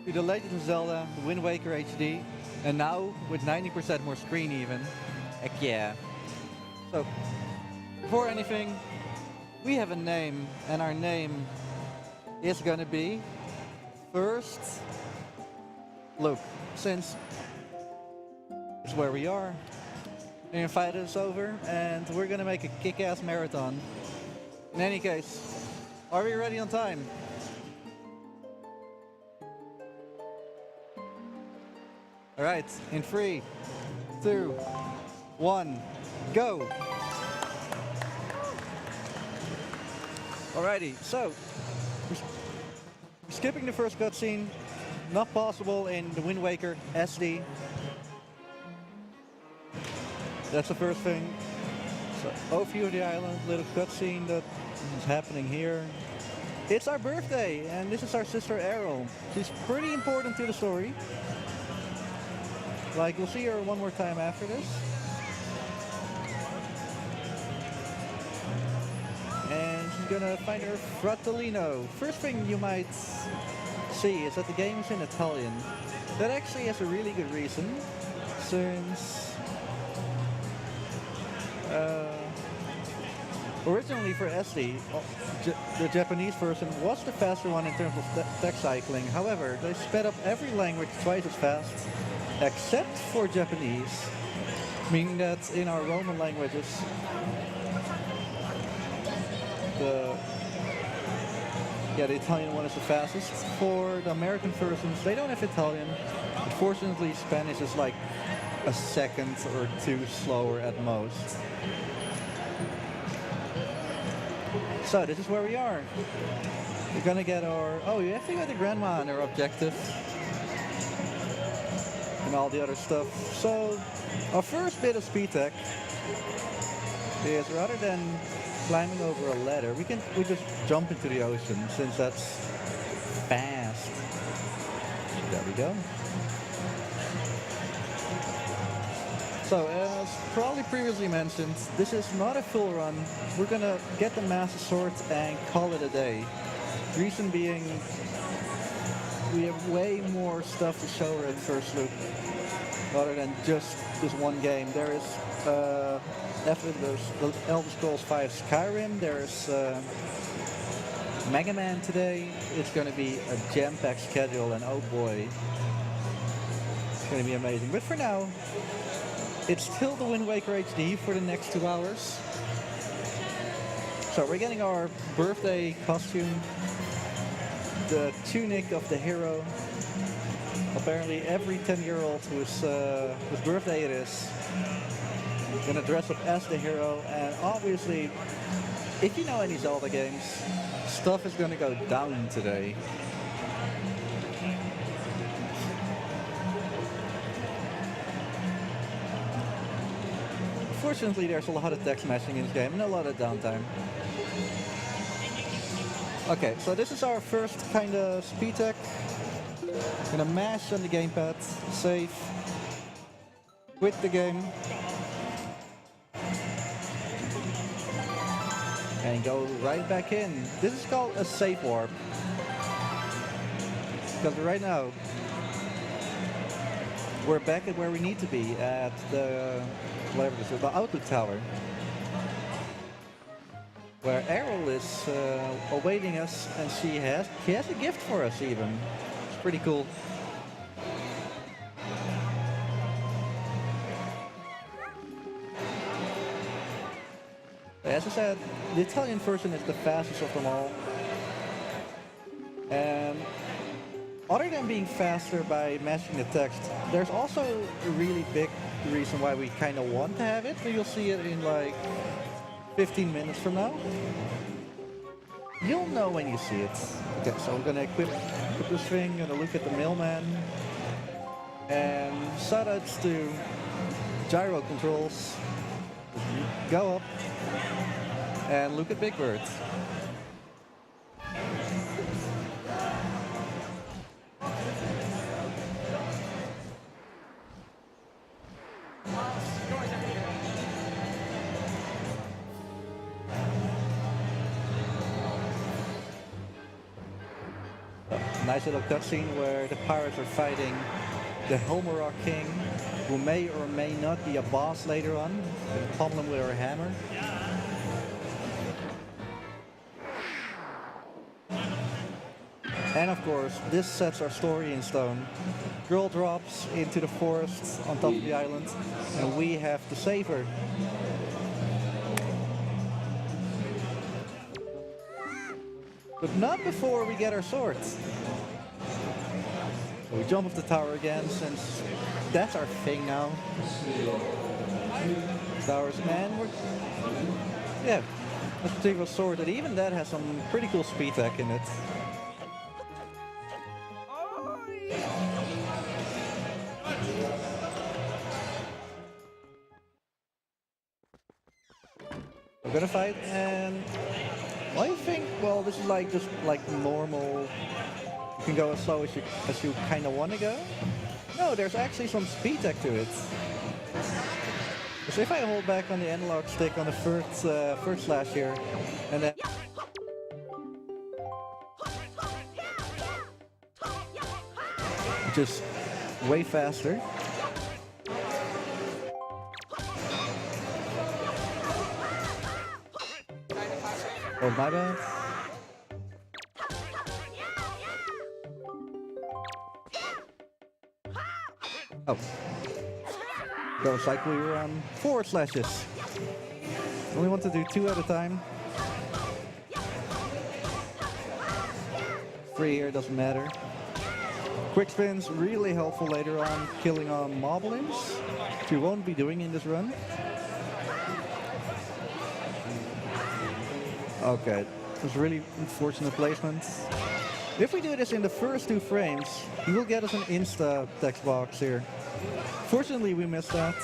to the latest Zelda, the Wind Waker HD, and now with 90% more screen even. Heck yeah. So, before anything, we have a name, and our name is gonna be FirstLook, since it's where we are. The invite is over, and we're gonna make a kick-ass marathon. In any case, are we ready on time? Alright, in 3, 2, 1, go! Alrighty, so we're skipping the first cutscene, not possible in the Wind Waker SD. That's the first thing. So, overview of the island, little cutscene that is happening here. It's our birthday, and this is our sister Errol. She's pretty important to the story. Like, we'll see her one more time after this. And she's gonna find her fratellino. First thing you might see is that the game is in Italian. That actually has a really good reason, since originally for SD, the Japanese version was the faster one in terms of text cycling. However, they sped up every language twice as fast, except for Japanese, meaning that in our Roman languages, the Italian one is the fastest. For the American versions, they don't have Italian. Unfortunately, Spanish is like a second or two slower at most. So this is where we are. We're gonna get our... Oh, you have to get the grandma and her objective. And all the other stuff. So, our first bit of speed tech is, rather than climbing over a ladder, we just jump into the ocean, since that's fast. There we go. So, as probably previously mentioned, this is not a full run. We're gonna get the Master Sword and call it a day. Reason being, we have way more stuff to show her at FirstLook, rather than just this one game. There is, after there's the Elder Scrolls V Skyrim, there's Mega Man today. It's gonna be a jam-packed schedule, and oh boy, it's gonna be amazing. But for now, it's still the Wind Waker HD for the next 2 hours. So we're getting our birthday costume, the tunic of the hero. Apparently every 10-year-old whose birthday it is gonna dress up as the hero, and obviously, if you know any Zelda games, stuff is gonna go down today. Fortunately, there's a lot of text matching in this game and a lot of downtime. Okay, so this is our first kind of speed tech. Gonna mash on the gamepad, save, quit the game, and go right back in. This is called a save warp, because right now we're back at where we need to be, at the whatever this is, the outlook tower, where Errol is awaiting us, and she has a gift for us even. It's pretty cool. As I said, the Italian version is the fastest of them all. And other than being faster by matching the text, there's also a really big reason why we kind of want to have it, but you'll see it in like 15 minutes from now. You'll know when you see it. Okay, so we're gonna equip this thing, gonna look at the mailman, and shoutouts to gyro controls. Go up and look at Big Bird. nice little cutscene where the pirates are fighting the Helmerok King, who may or may not be a boss later on. We pummel him with our hammer. And of course, this sets our story in stone. Girl drops into the forest on top of the island, and we have to save her. But not before we get our swords. So we jump off the tower again, since that's our thing now. Towers, and yeah, this particular sword, and even that has some pretty cool speed tech in it. We're gonna fight, and I think, well, this is like just like normal. You can go as slow as you kind of want to go. No, there's actually some speed tech to it. Because if I hold back on the analog stick on the first slash here, and then just way faster. Oh, my bad. Oh. Goes like we were on 4 slashes. Only want to do 2 at a time. 3 here, doesn't matter. Quick spins, really helpful later on, killing on moblins, which we won't be doing in this run. Okay, it was really unfortunate placement. If we do this in the first 2 frames, he will get us an insta text box here. Fortunately, we missed that.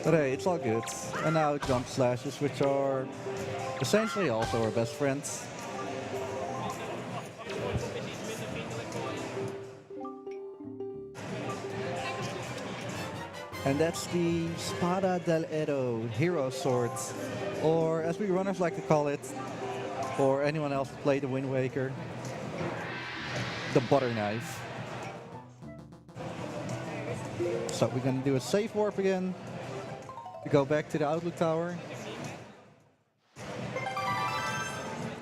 But hey, it's all good. And now jump slashes, which are essentially also our best friends. And that's the Spada del Edo Hero Sword, or as we runners like to call it, or anyone else who played the Wind Waker, the butter knife. So we're gonna do a safe warp again to go back to the Outlook Tower.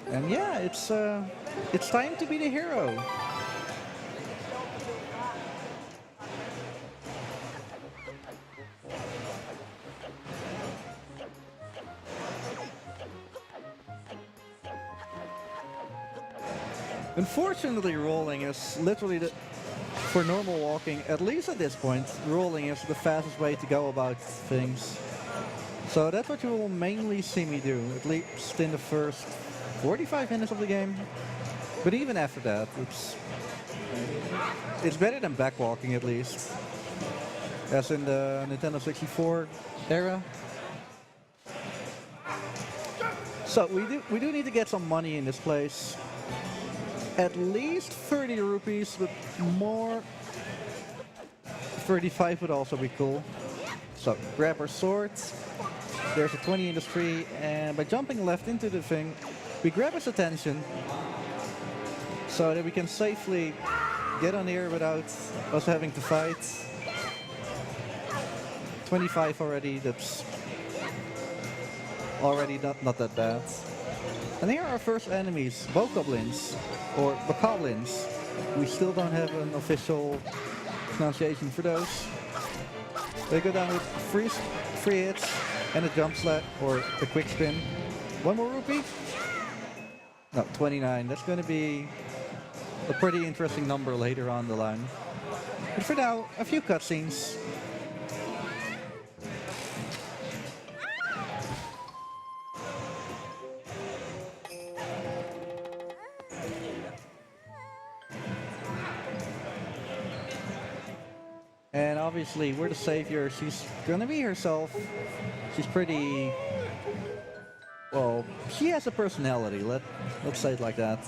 And yeah, it's time to be the hero. Unfortunately, rolling is literally for normal walking, at least at this point, rolling is the fastest way to go about things. So that's what you will mainly see me do, at least in the first 45 minutes of the game. But even after that, it's better than back walking at least, as in the Nintendo 64 era. So we do need to get some money in this place. At least 30 rupees, but more 35 would also be cool. So grab our swords. There's a 20 in the tree, and by jumping left into the thing, we grab his attention so that we can safely get on here without us having to fight. 25 already, that's already not that bad. And here are our first enemies, Bokoblins, or Bokoblins. We still don't have an official pronunciation for those. They go down with free hits and a jump slap, or a quick spin. 1 more rupee? No, 29. That's going to be a pretty interesting number later on the line. But for now, a few cutscenes. And obviously, we're the savior. She's gonna be herself. She's pretty... well, she has a personality, let's say it like that.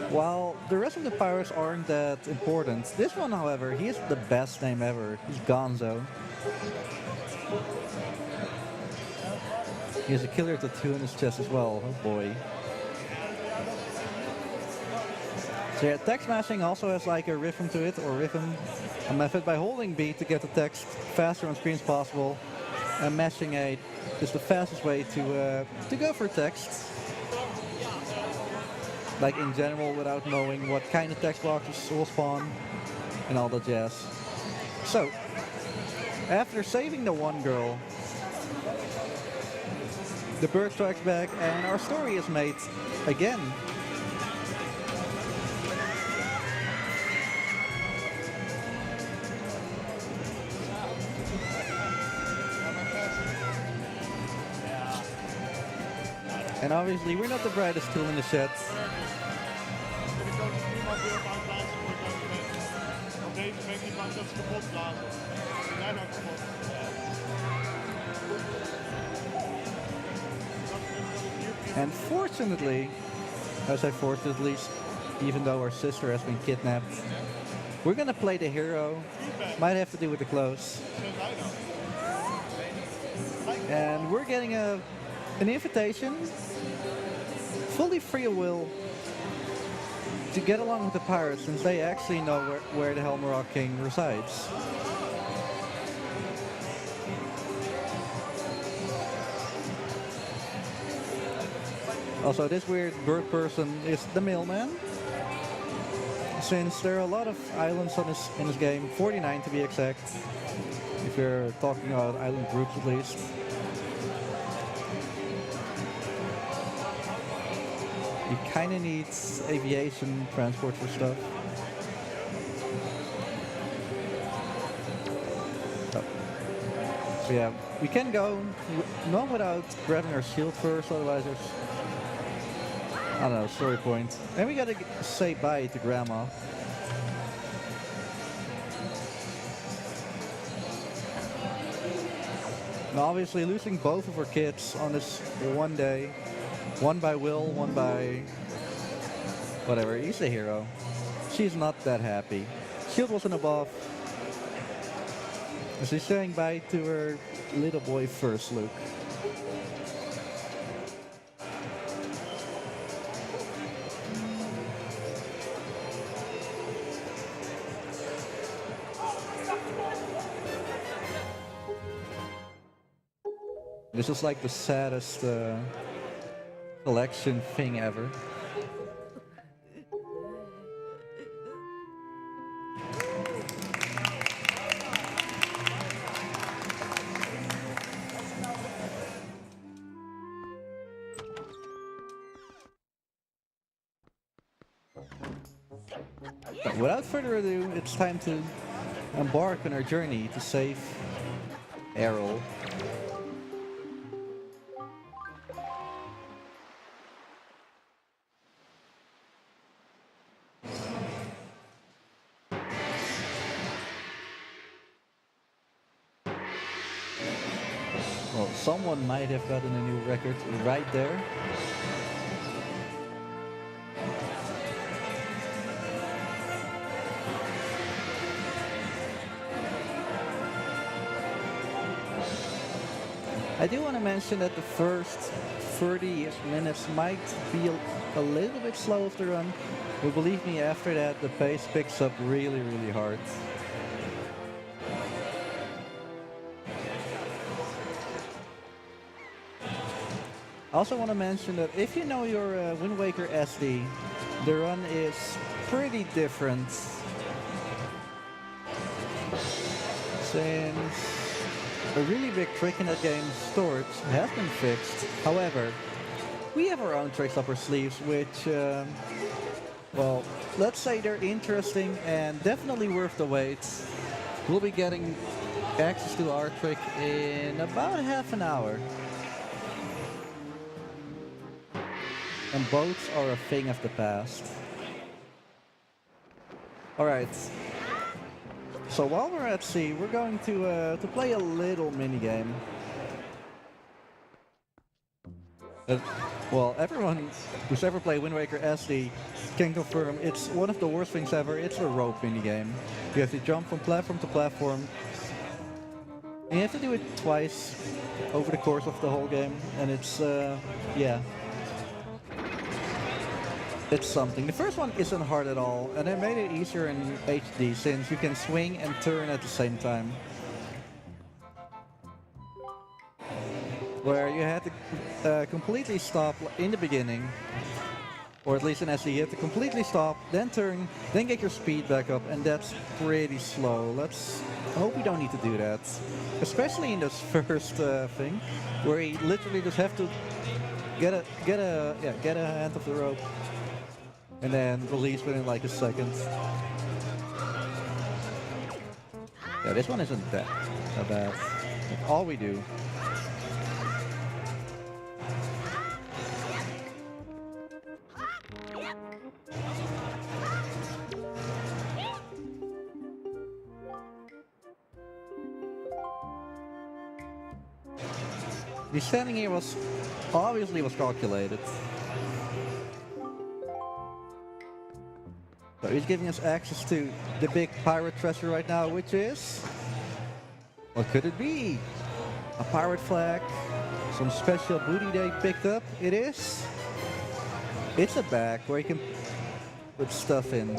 While the rest of the pirates aren't that important, this one, however, he has the best name ever. He's Gonzo. He has a killer tattoo on his chest as well. Oh boy. So yeah, text mashing also has like a rhythm to it, or rhythm, a method by holding B to get the text faster on screen as possible, and mashing A is the fastest way to go for text. Like in general, without knowing what kind of text boxes will spawn and all that jazz. So, after saving the one girl, the bird strikes back and our story is made again. And obviously we're not the brightest tool in the shed. And fortunately, I say fortunately, even though our sister has been kidnapped, we're gonna play the hero. Might have to do with the clothes. And we're getting an invitation, fully free of will, to get along with the pirates, since they actually know where the Helm King resides. Also, this weird bird person is the mailman, since there are a lot of islands on in this game, 49 to be exact, if you're talking about island groups at least. You kind of need aviation transport for stuff. So yeah, we can go, not without grabbing our shield first, otherwise there's, I don't know, story point. And we gotta say bye to Grandma. Now obviously losing both of our kids on this one day, one by will, one by whatever, he's the hero. She's not that happy. Shield wasn't above. And she's saying bye to her little boy FirstLook. This is like the saddest collection thing ever. But without further ado, it's time to embark on our journey to save Errol. Well, someone might have gotten a new record right there. I do want to mention that the first 30 minutes might be a little bit slow of the run, but believe me, after that the pace picks up really, really hard. I also want to mention that if you know your Wind Waker SD, the run is pretty different, since a really big trick in that game, storage, has been fixed. However, we have our own tricks up our sleeves, which, well, let's say they're interesting and definitely worth the wait. We'll be getting access to our trick in about half an hour. And boats are a thing of the past. Alright. So while we're at sea, we're going to play a little mini-game. Well, everyone who's ever played Wind Waker SD can confirm it's one of the worst things ever. It's a rope mini-game. You have to jump from platform to platform. And you have to do it twice over the course of the whole game. And it's, yeah. it's something. The first one isn't hard at all, and they made it easier in HD since you can swing and turn at the same time. Where you had to completely stop in the beginning, or at least in SE, you have to completely stop, then turn, then get your speed back up, and that's pretty slow. I hope we don't need to do that. Especially in this first thing, where you literally just have to get a hand off the rope, and then release within like a second. Yeah, this one isn't that bad. That's all we do. The standing here was obviously calculated. So he's giving us access to the big pirate treasure right now, which is... what could it be? A pirate flag, some special booty they picked up. It is. It's a bag where you can put stuff in.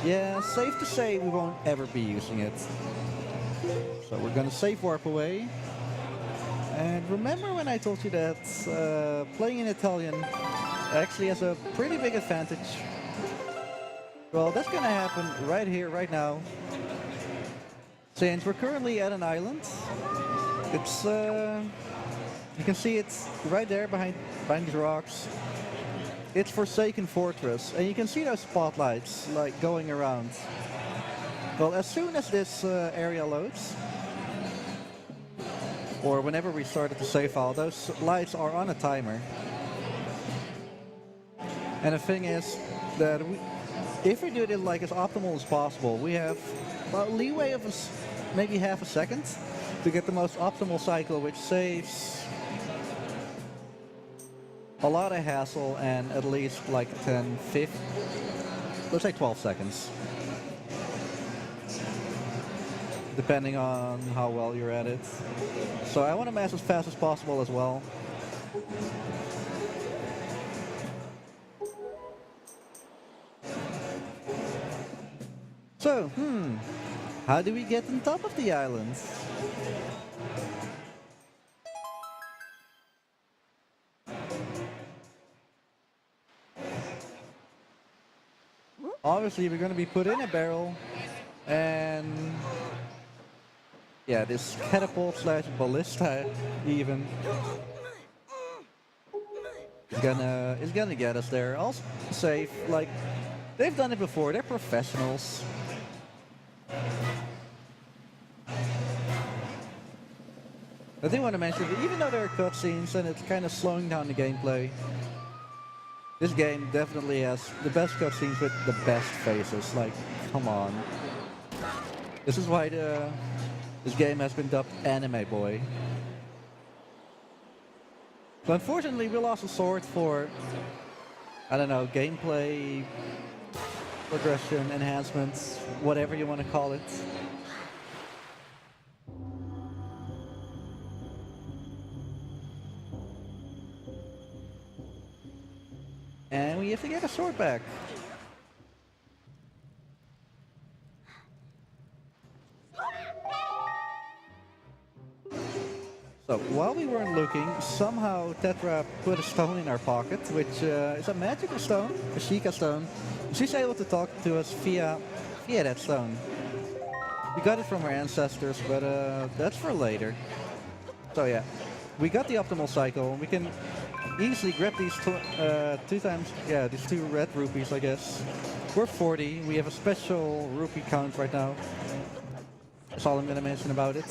Yeah, safe to say we won't ever be using it. So we're gonna save warp away. And remember when I told you that playing in Italian actually has a pretty big advantage? Well, that's gonna happen right here, right now. Since we're currently at an island. It's, you can see it's right there behind these rocks. It's Forsaken Fortress, and you can see those spotlights like going around. Well, as soon as this area loads, or whenever we started the save file, those lights are on a timer. And the thing is that if we do it like as optimal as possible, we have about leeway of maybe half a second to get the most optimal cycle, which saves a lot of hassle and at least like 10, 15, let's say 12 seconds. Depending on how well you're at it. So I want to mass as fast as possible as well. So, how do we get on top of the island? Obviously, we're going to be put in a barrel, and yeah, this catapult slash ballista even is gonna get us there. Also safe, like they've done it before. They're professionals. I do want to mention that even though there are cutscenes and it's kind of slowing down the gameplay, this game definitely has the best cutscenes with the best faces. Like, come on. This is why this game has been dubbed Anime Boy. So unfortunately, we lost a sword for, I don't know, gameplay, progression, enhancements, whatever you want to call it. And we have to get a sword back. So while we weren't looking, somehow Tetra put a stone in our pocket, which is a magical stone, a Sheikah stone. She's able to talk to us via that stone. We got it from our ancestors, but that's for later. So yeah, we got the optimal cycle. We can easily grab these these two red rupees, I guess. We're 40. We have a special rupee count right now. That's all I'm gonna mention about it.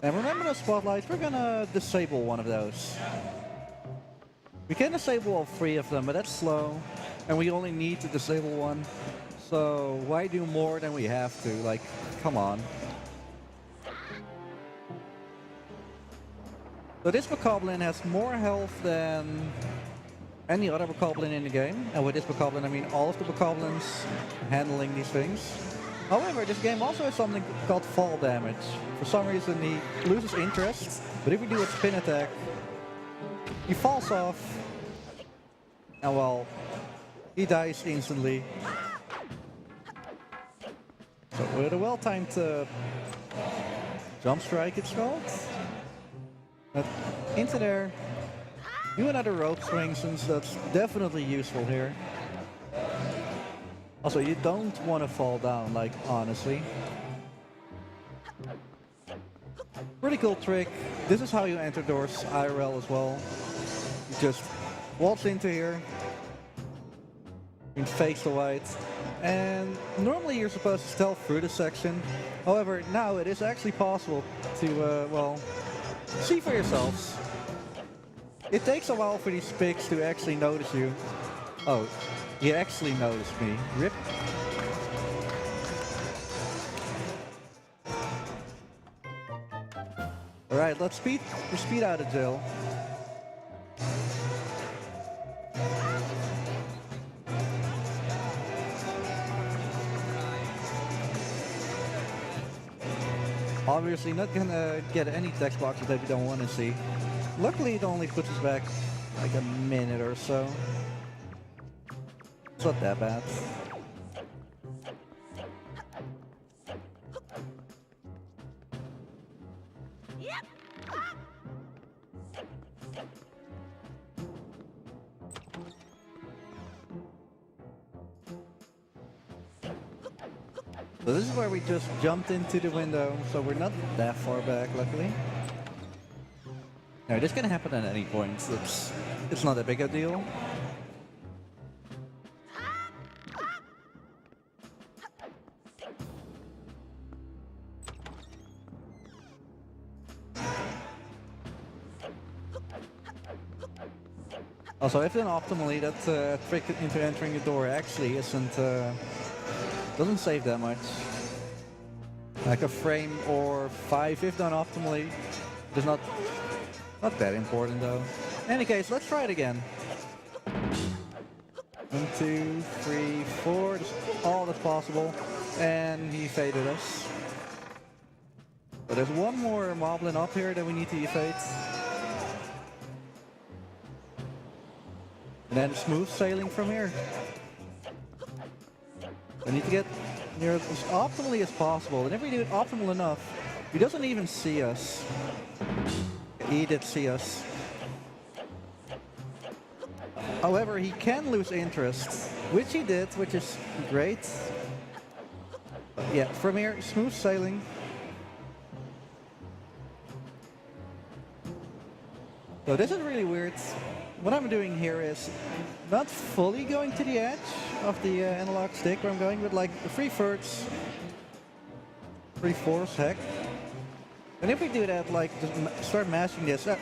And remember the spotlights, we're gonna disable one of those. We can disable all 3 of them, but that's slow. And we only need to disable one. So why do more than we have to? Like, come on. So this Bokoblin has more health than any other Bokoblin in the game. And with this Bokoblin, I mean all of the Bokoblins handling these things. However, this game also has something called fall damage. For some reason he loses interest, but if we do a spin attack, he falls off, and well, he dies instantly. So with a well-timed jump strike, it's called. But into there, do another rope swing, since that's definitely useful here. Also, you don't want to fall down, like, honestly. Pretty cool trick. This is how you enter doors IRL as well. You just waltz into here, you face the white, and normally you're supposed to stealth through this section. However, now it is actually possible to, well, see for yourselves. It takes a while for these pigs to actually notice you. Oh, he actually noticed me. Rip. Alright, let's speed out of jail. Obviously not gonna get any text boxes that we don't want to see. Luckily it only puts us back like a minute or so. It's not that bad. So this is where we just jumped into the window, so we're not that far back, luckily. No, this can happen at any point. It's not a big a deal. Also, if done optimally, that trick into entering the door actually doesn't save that much. Like a frame or 5 if done optimally. It's not that important though. In any case, let's try it again. 1, 2, 3, 4. That's all that's possible. And he faded us. But there's one more moblin up here that we need to evade. And then smooth sailing from here. We need to get near as optimally as possible, and if we do it optimal enough, he doesn't even see us. He did see us. However, he can lose interest, which he did, which is great. But yeah, from here, smooth sailing. So this is really weird. What I'm doing here is not fully going to the edge of the analog stick where I'm going, but like 3/4, 3/4, heck. And if we do that, like just start mashing this, it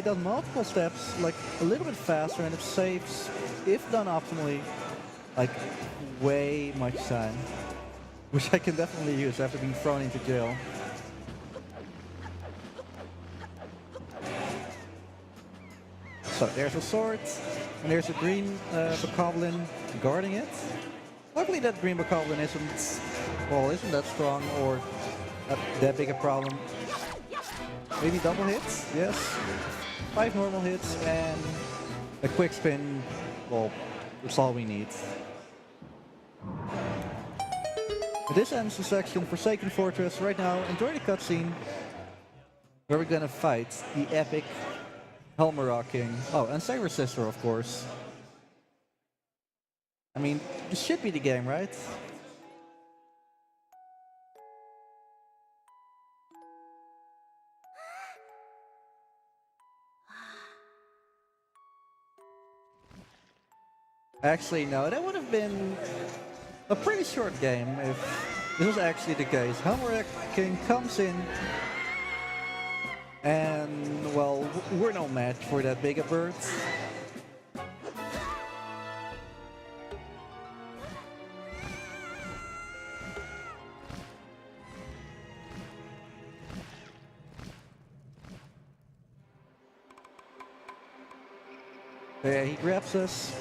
does multiple steps, like a little bit faster, and it saves, if done optimally, like way much time, which I can definitely use after being thrown into jail. So there's a sword, and there's a green bokoblin guarding it. Luckily that green bokoblin isn't that strong or that big a problem. Maybe double hits, yes. 5 normal hits and a quick spin, well, that's all we need. But this ends the section Forsaken Fortress. Right now, enjoy the cutscene where we're gonna fight the epic Helmera King. Oh, and Saber Sister, of course. I mean, this should be the game, right? Actually, no, that would have been a pretty short game if this was actually the case. Helmera King comes in, and, well, we're no match for that big a bird. Yeah, he grabs us,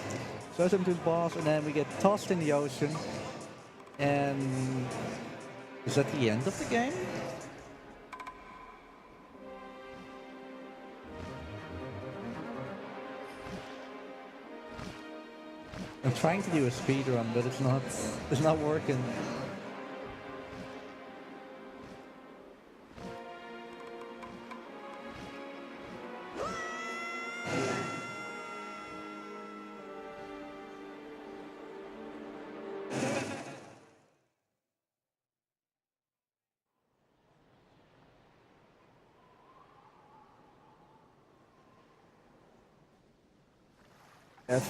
throws him to the boss, and then we get tossed in the ocean. And is that the end of the game? I'm trying to do a speed run, but it's not working.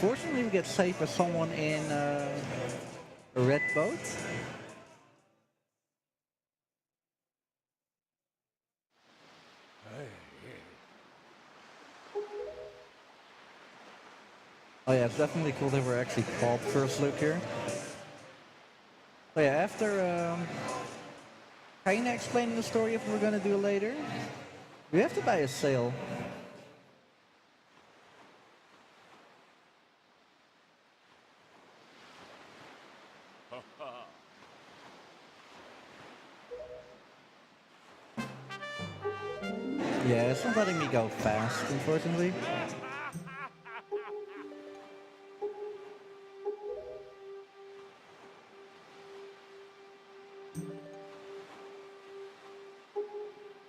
Fortunately, we get saved by someone in a red boat. Oh yeah, it's definitely cool that we're actually called FirstLook here. So yeah, after kinda explaining the story of what we're gonna do later, we have to buy a sail. Yeah, it's not letting me go fast, unfortunately.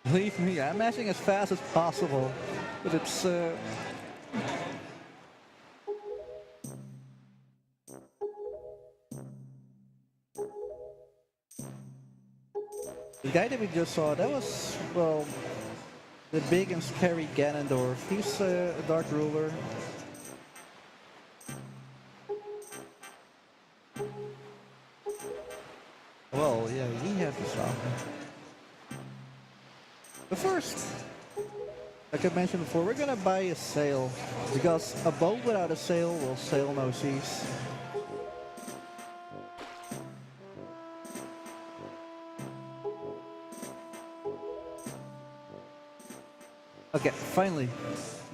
Believe me, I'm mashing as fast as possible, but it's the guy that we just saw, that was, well, the big and scary Ganondorf. He's a Dark Ruler. Well, yeah, we have to stop him. But first, like I mentioned before, we're gonna buy a sail, because a boat without a sail will sail no seas. Okay, finally,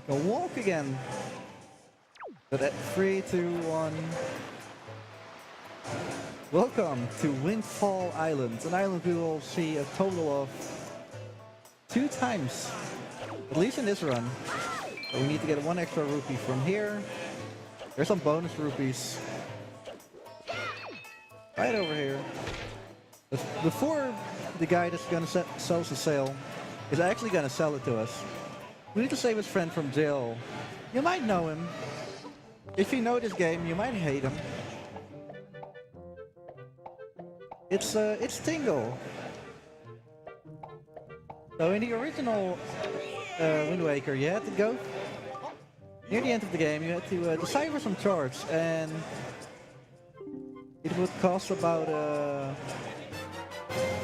we can walk again. But at 3, 2, 1. Welcome to Windfall Island, an island we will see a total of 2 times, at least in this run. So we need to get 1 extra rupee from here. There's some bonus rupees right over here. Before the guy that's gonna sell us the sail is actually gonna sell it to us, we need to save his friend from jail. You might know him. If you know this game, you might hate him. It's Tingle. So in the original Wind Waker, you had to go near the end of the game. You had to decipher some charts, and it would cost about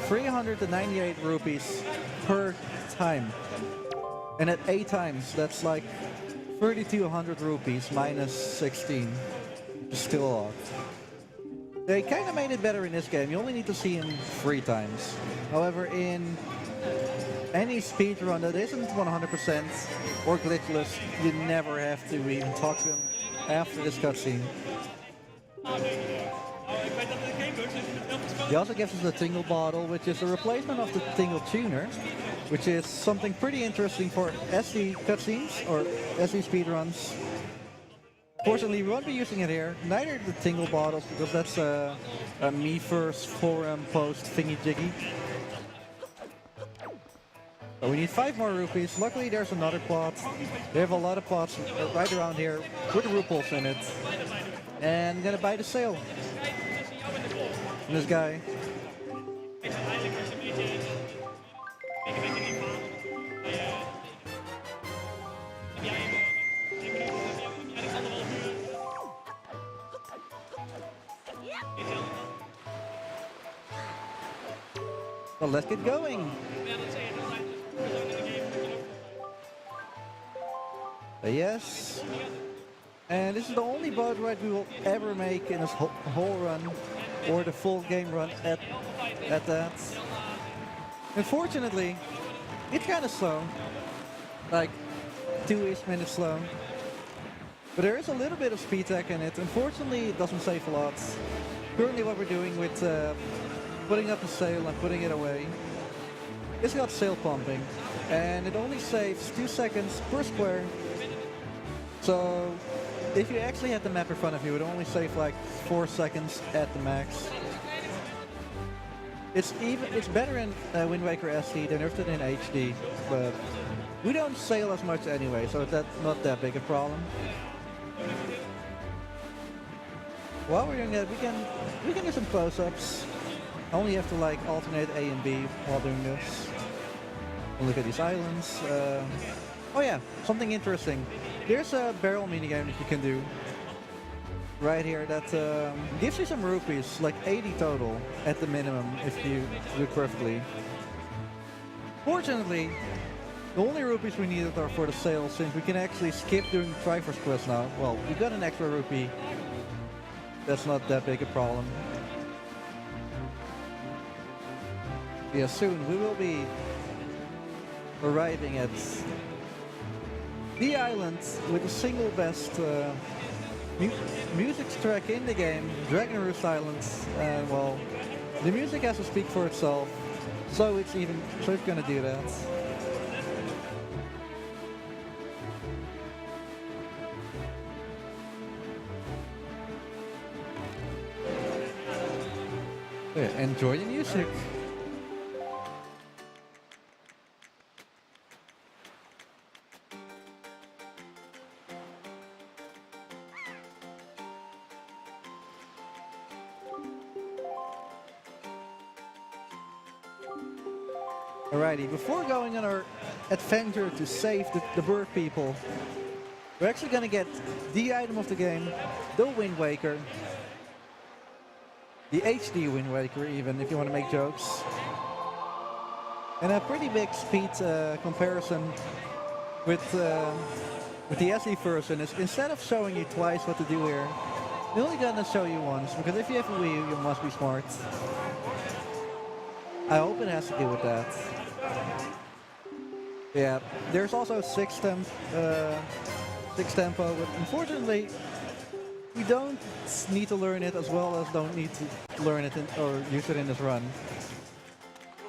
398 rupees per time. And at 8 times, that's like 3,200 rupees minus 16. Which is still a lot. They kind of made it better in this game. You only need to see him 3 times. However, in any speedrun that isn't 100% or glitchless, you never have to even talk to him after this cutscene. He also gives us the Tingle Bottle, which is a replacement of the Tingle Tuner, which is something pretty interesting for SD cutscenes or SD speedruns. Fortunately, we won't be using it here, neither the Tingle Bottles, because that's a me first forum post thingy jiggy. So we need 5 more rupees. Luckily, there's another plot. They have a lot of plots right around here with rupees in it. And I'm gonna buy the sail. And this guy. Well, let's get going. Yes. And this is the only boat ride we will ever make in this whole run, or the full game run at that. Unfortunately, it's kind of slow, like 2-ish minutes slow. But there is a little bit of speed tech in it. Unfortunately, it doesn't save a lot. currently what we're doing with putting up a sail and putting it away is got sail pumping, and it only saves 2 seconds per square. So if you actually had the map in front of you, it would only save like 4 seconds at the max. It's better in Wind Waker SD than if it in HD, but we don't sail as much anyway, so that's not that big a problem. While we're doing that, we can do some close-ups. Only have to like alternate A and B while doing this. And look at these islands. Oh yeah, something interesting. There's a barrel minigame that you can do right here that gives you some rupees, like 80 total at the minimum if you do it perfectly. Fortunately, the only rupees we needed are for the sail, since we can actually skip doing the Triforce quest now. Well, we got an extra rupee. That's not that big a problem. Yeah, soon we will be arriving at the island with the single best music track in the game, Dragon Roost Island. Well, the music has to speak for itself, so it's gonna do that. Yeah, enjoy the music. Alrighty, before going on our adventure to save the bird people, we're actually gonna get the item of the game, the Wind Waker. The HD Wind Waker even, if you want to make jokes. And a pretty big speed comparison with the SD version is, instead of showing you twice what to do here, they're only gonna show you once, because if you have a Wii U, you must be smart. I hope it has to do with that. Yeah, there's also 6 tempo, but unfortunately, we don't need to learn it as well as don't need to learn it or use it in this run.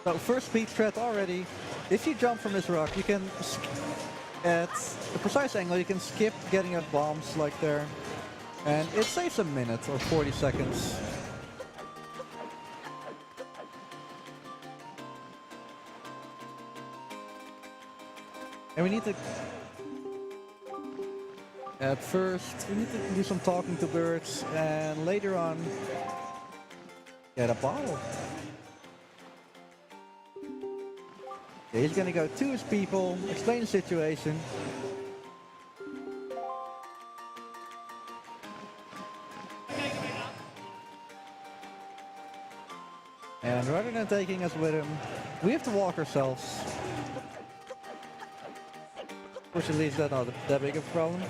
So first speed threat already. If you jump from this rock, you can, at a precise angle, you can skip getting at bombs like there. And it saves a minute or 40 seconds. And we need to... At first, we need to do some talking to birds, and later on, get a bottle. Yeah, he's gonna go to his people, explain the situation. And rather than taking us with him, we have to walk ourselves. Fortunately, it's not that big of a problem.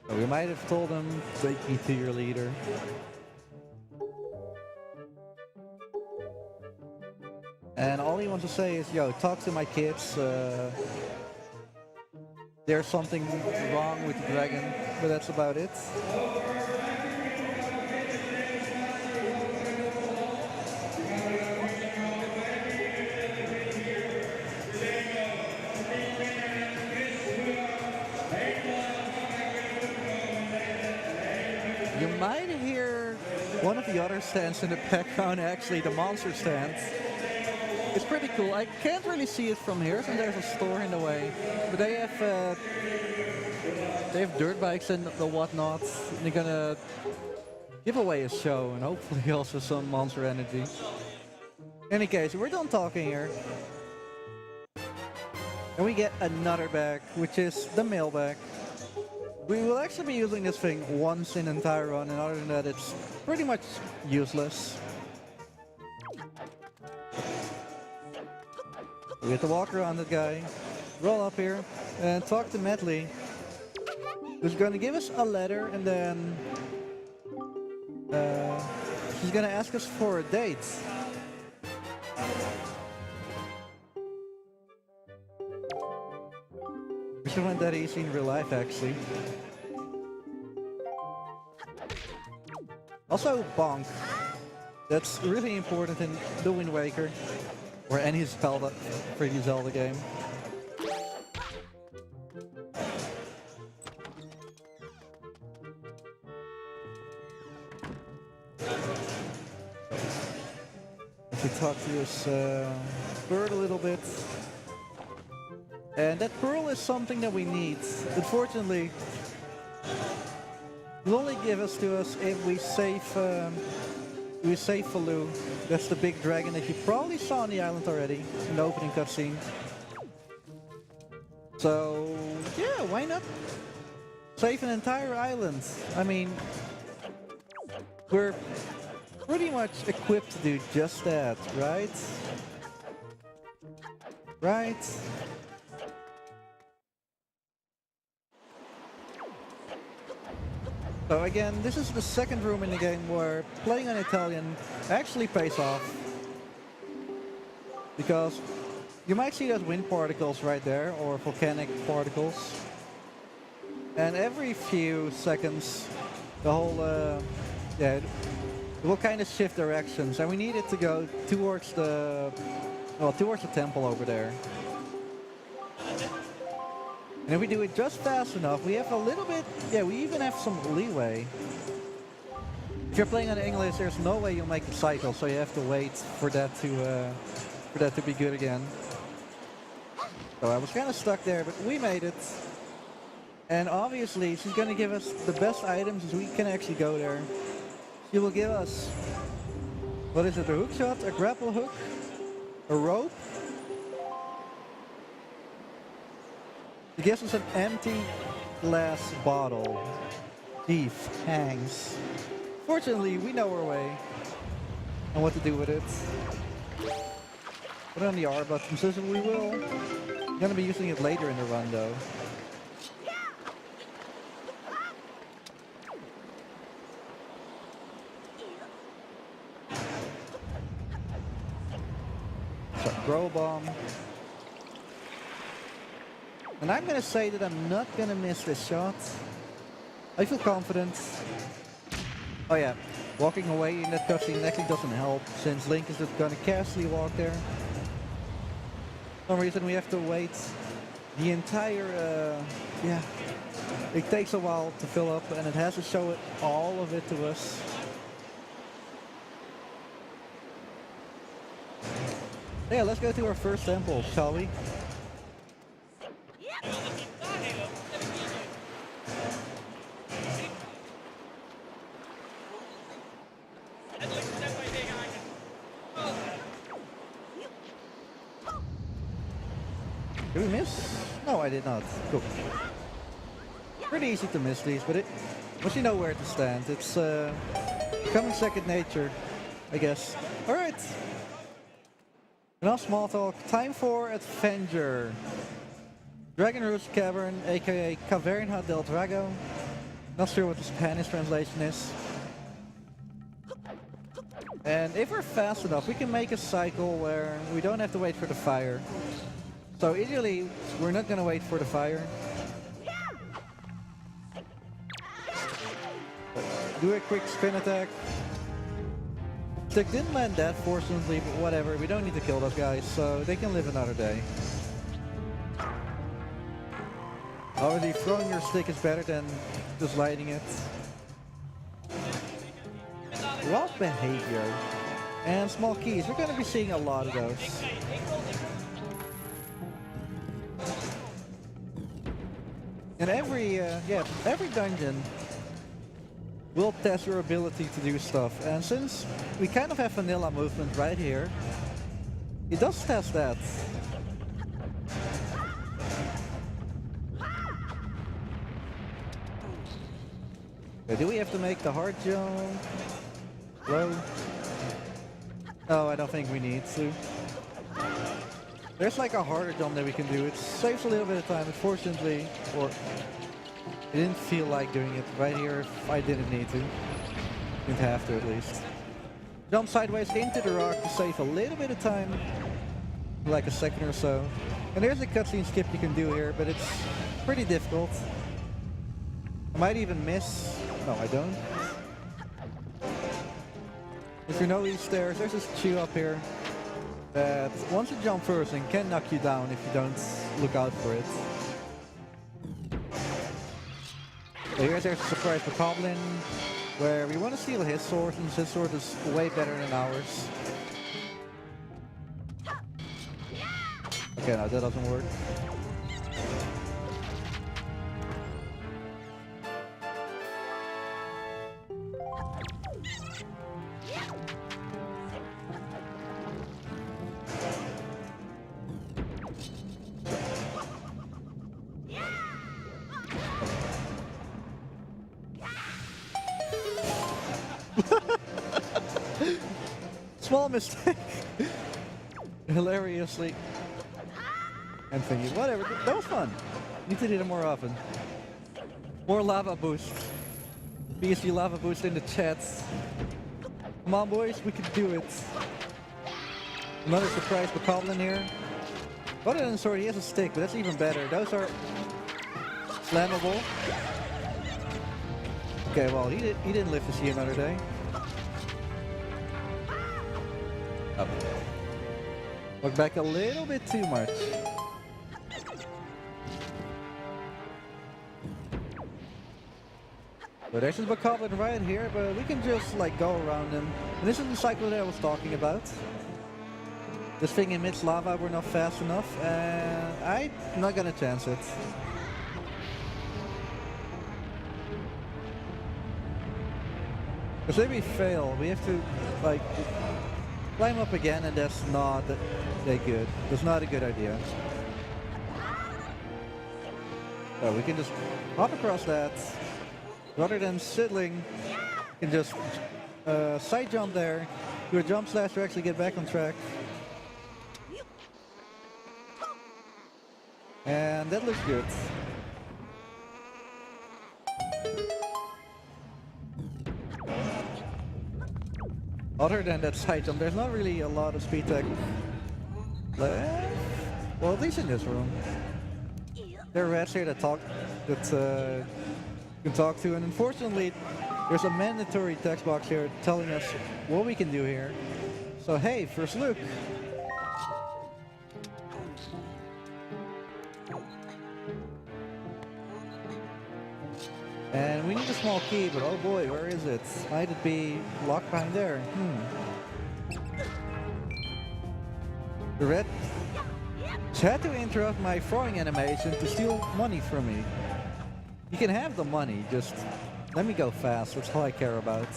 We might have told him, take me to your leader. And all he wants to say is, yo, talk to my kids. There's something wrong with the dragon, but that's about it. You might hear one of the other stands in the background, actually the monster stand. It's pretty cool. I can't really see it from here, since there's a store in the way. But they have dirt bikes and the whatnot. And they're gonna give away a show and hopefully also some monster energy. In any case, we're done talking here. And we get another bag, which is the mail bag. We will actually be using this thing once in the entire run, and other than that, it's pretty much useless. We have to walk around that guy, roll up here, and talk to Medley, who's going to give us a letter, and then she's going gonna ask us for a date. We should find that easy in real life, actually. Also, bonk. That's really important in the Wind Waker, or any Zelda, previous Zelda game. If we talk to this bird a little bit. And that pearl is something that we need. Unfortunately, it will only give us to us if we save Faloo. That's the big dragon that you probably saw on the island already in the opening cutscene. So yeah, why not save an entire island? I mean, we're pretty much equipped to do just that, right? Right? So again, this is the second room in the game where playing on Italian actually pays off. Because you might see those wind particles right there, or volcanic particles. And every few seconds, the whole, it will kind of shift directions. And we need it to go towards the temple over there. And if we do it just fast enough, we have a little bit, we even have some leeway. If you're playing on English, there's no way you'll make the cycle, so you have to wait for that to be good again. So I was kind of stuck there, but we made it. And obviously, she's going to give us the best items as we can actually go there. She will give us, what is it, a hook shot, a grapple hook, a rope. It gives us an empty glass bottle. Thief hangs. Fortunately, we know our way and what to do with it. Put it on the R button, so we will. I'm gonna be using it later in the run, though. So, grow a bomb. And I'm gonna say that I'm not gonna miss this shot. I feel confident. Oh yeah, walking away in that cutscene actually doesn't help, since Link is just gonna casually walk there. For some reason we have to wait the entire, it takes a while to fill up, and it has to show it, all of it to us. Yeah, let's go to our first temple, shall we? Did we miss? No, I did not. Cool. Pretty easy to miss these, but once you know where to stand, it's becoming second nature, I guess. Alright. Enough small talk. Time for adventure. Dragon Roost Cavern, aka Caverna del Drago. Not sure what the Spanish translation is. And if we're fast enough, we can make a cycle where we don't have to wait for the fire. So ideally, we're not gonna wait for the fire. Do a quick spin attack. Stick didn't land that, fortunately, but whatever. We don't need to kill those guys, so they can live another day. Obviously, throwing your stick is better than just lighting it. Rough behavior. And small keys. We're gonna be seeing a lot of those. And every dungeon will test your ability to do stuff. And since we kind of have vanilla movement right here, it does test that. Okay, do we have to make the hard jump? Low? No, I don't think we need to. There's like a harder jump that we can do. It saves a little bit of time, unfortunately, or I didn't feel like doing it right here if I didn't need to. Didn't have to, at least. jump sideways into the rock to save a little bit of time, like a second or so. And there's a cutscene skip you can do here, but it's pretty difficult. I might even miss. No, I don't. If you know these stairs, there's this chew up here that once you jump first and can knock you down if you don't look out for it. So here's a surprise for Goblin, where we want to steal his sword, since his sword is way better than ours. Okay, no, that doesn't work. Small mistake. Hilariously. And thinking, whatever, that was fun. Need to do that more often. More lava boost. BSG lava boost in the chat. Come on boys, we can do it. Another surprise for Goblin here. Other than the sword, he has a stick, but that's even better. Those are slammable. Okay, well, he didn't live to see another day. Up. Look back a little bit too much. So there's this Goblin right here, but we can just like go around him. And this is the cycle that I was talking about. This thing emits lava, we're not fast enough, and I'm not gonna chance it. Because if we fail, we have to like climb up again, and that's not that good. That's not a good idea. So we can just hop across that. Rather than sidling, you can just side jump there, do a jump slash to actually get back on track. And that looks good. Other than that side jump, there's not really a lot of speed tech left. Well, at least in this room. There are rats here that can talk to, and unfortunately, there's a mandatory text box here telling us what we can do here. So hey, FirstLook. And we need a small key, but oh boy, where is it? Might it be locked behind there? The red had to interrupt my throwing animation to steal money from me. You can have the money, just let me go fast, that's all I care about.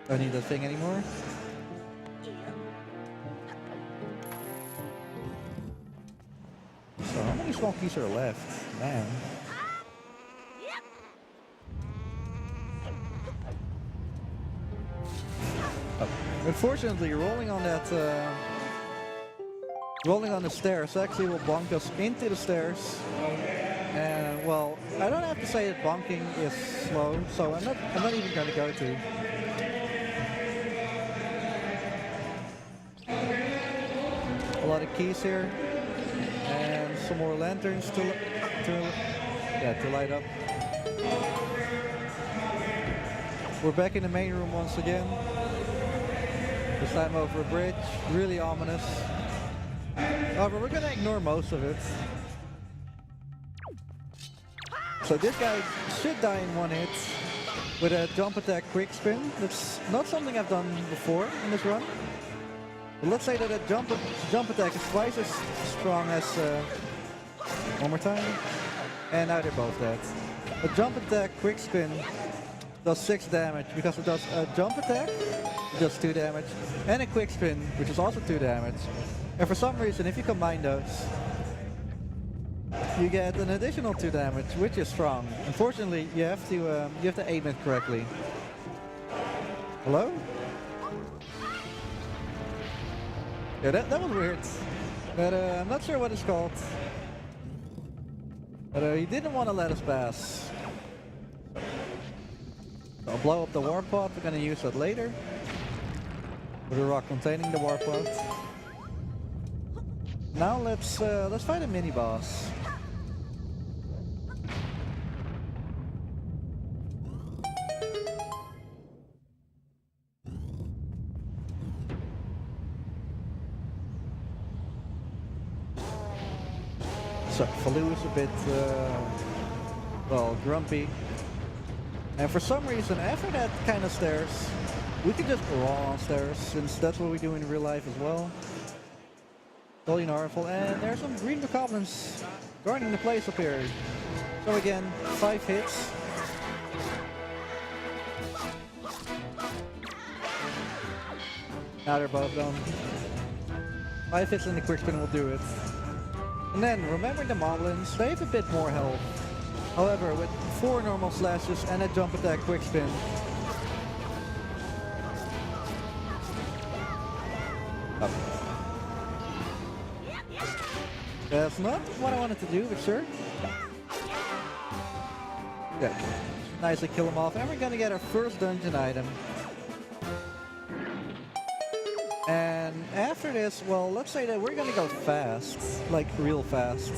Don't need that thing anymore. So how many small keys are left? Man. Oh. Unfortunately, rolling on the stairs actually will bonk us into the stairs. And well, I don't have to say that bonking is slow, so I'm not even gonna go to. A lot of keys here. And some more lanterns to light up. We're back in the main room once again. This time over a bridge, really ominous. However, we're gonna ignore most of it. So this guy should die in one hit with a jump attack quick spin. That's not something I've done before in this run. But let's say that a jump attack is twice as strong as one more time. And now they're both dead. A jump attack quick spin does 6 damage because it does a jump attack, which does 2 damage, and a quick spin, which is also 2 damage. And for some reason, if you combine those, you get an additional 2 damage, which is strong. Unfortunately, you have to aim it correctly. Hello? Yeah, that was weird. But I'm not sure what it's called. But he didn't want to let us pass. So I'll blow up the warp pod. We're gonna use that later. With a rock containing the warp pod. Now let's fight a mini boss. So Faloo is a bit well, grumpy. And for some reason, after that kind of stairs, we can just roll on stairs, since that's what we do in real life as well. Totally powerful, and there's some green goblins guarding the place up here. So again, 5 hits. Now they're both done. 5 hits and the quick spin will do it. And then, remember the moblins, they have a bit more health. However, with 4 normal slashes and a jump attack quick spin, up. That's not what I wanted to do, but sure. Yeah, nicely kill them off, and we're gonna get our first dungeon item. And after this, well, let's say that we're gonna go fast, like real fast.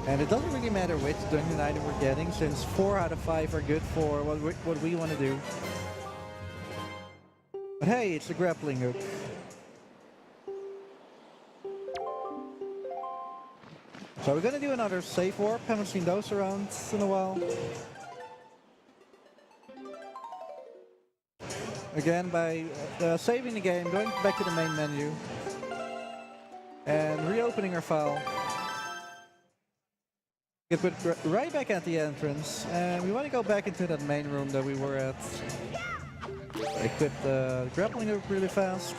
And it doesn't really matter which dungeon item we're getting, since 4 out of 5 are good for what we want to do. But hey, it's a grappling hook. So we're gonna do another save warp. Haven't seen those around in a while. Again, by saving the game, going back to the main menu, and reopening our file. Get put right back at the entrance, and we want to go back into that main room that we were at. Equip the grappling hook really fast.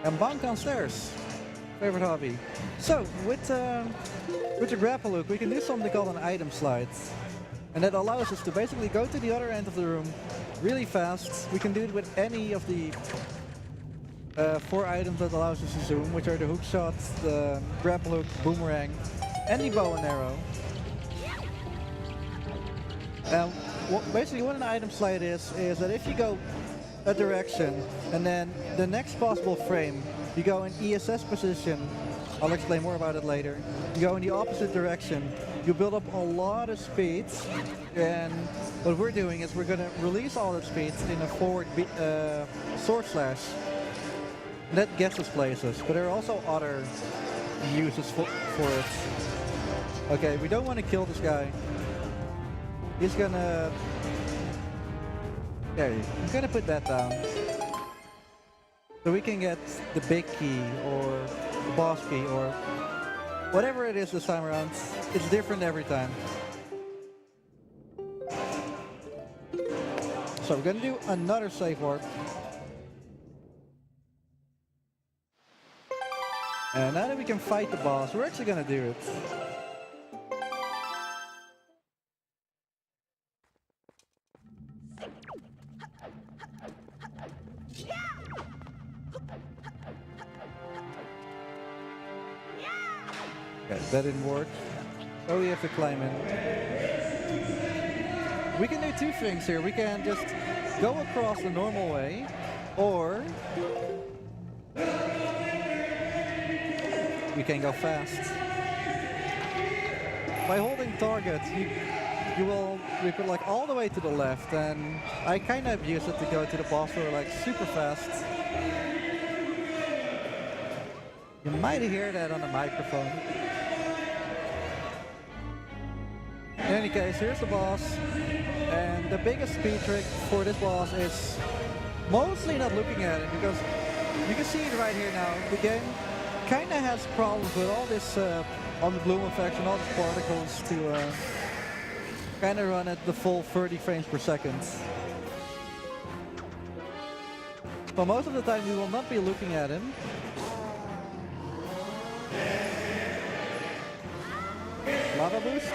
And bonk downstairs. Favorite hobby. So, with the grapple hook, we can do something called an item slide. And that allows us to basically go to the other end of the room really fast. We can do it with any of the 4 items that allows us to zoom, which are the hook shot, the grapple hook, boomerang, and the bow and arrow. Basically what an item slide is that if you go a direction and then the next possible frame you go in ESS position, I'll explain more about it later, you go in the opposite direction, you build up a lot of speed, and what we're doing is we're going to release all that speed in a forward sword slash. That gets us places, but there are also other uses for it. Okay, we don't want to kill this guy. He's gonna... Okay, I'm gonna put that down. So we can get the big key, or the boss key, or whatever it is this time around. It's different every time. So we're gonna do another save warp. And now that we can fight the boss, we're actually gonna do it. Okay, that didn't work. So we have to climb in. We can do 2 things here. We can just go across the normal way, or we can go fast. By holding target, you will ripple like all the way to the left, and I kind of use it to go to the boss door like super fast. You might hear that on the microphone. In any case, here's the boss, and the biggest speed trick for this boss is mostly not looking at it, because you can see it right here now. The game kind of has problems with all this on the bloom effects and all these particles to kind of run at the full 30 frames per second. But most of the time we will not be looking at him. Lava boost.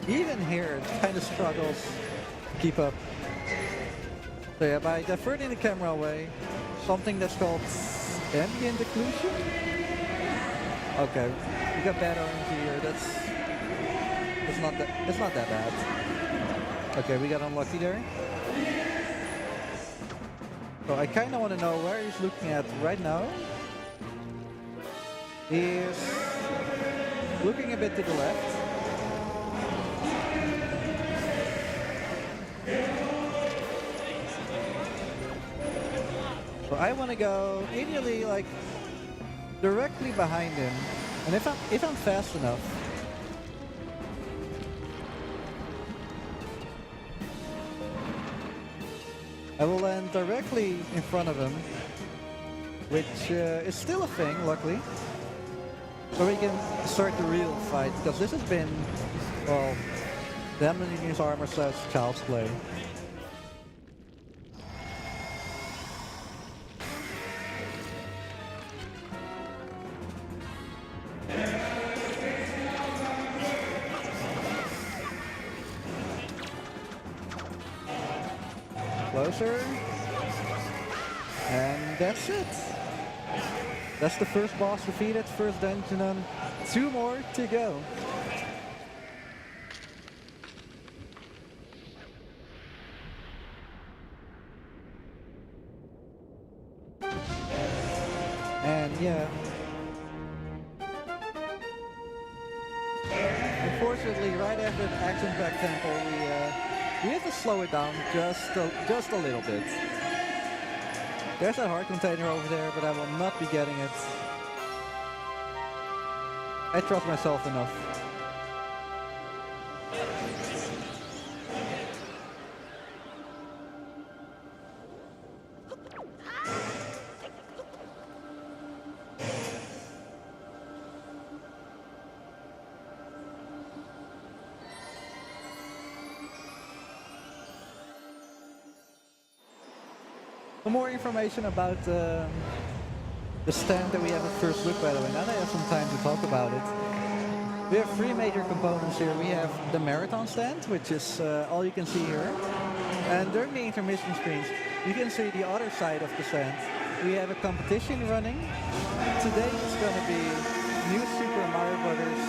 even here, it kind of struggles to keep up. So yeah, by diverting the camera away, something that's called ambient occlusion. Okay, we got bad orange here. It's not that bad. Okay, we got unlucky there. So I kind of want to know where he's looking at right now. He's looking a bit to the left. So I want to go ideally like directly behind him, and if I'm fast enough, I will land directly in front of him, which is still a thing, luckily. So we can start the real fight, because this has been, well, damaging his armor says child's play. Closer. And that's it. That's the first boss defeated, first dungeon on. 2 more to go. And yeah. Unfortunately, right after the action-packed temple, we have to slow it down just a little bit. There's that heart container over there, but I will not be getting it. I trust myself enough. For more information about the stand that we have at FirstLook, by the way, now that I have some time to talk about it. We have 3 major components here. We have the marathon stand, which is all you can see here. And during the intermission screens, you can see the other side of the stand. We have a competition running. Today it's going to be New Super Mario Brothers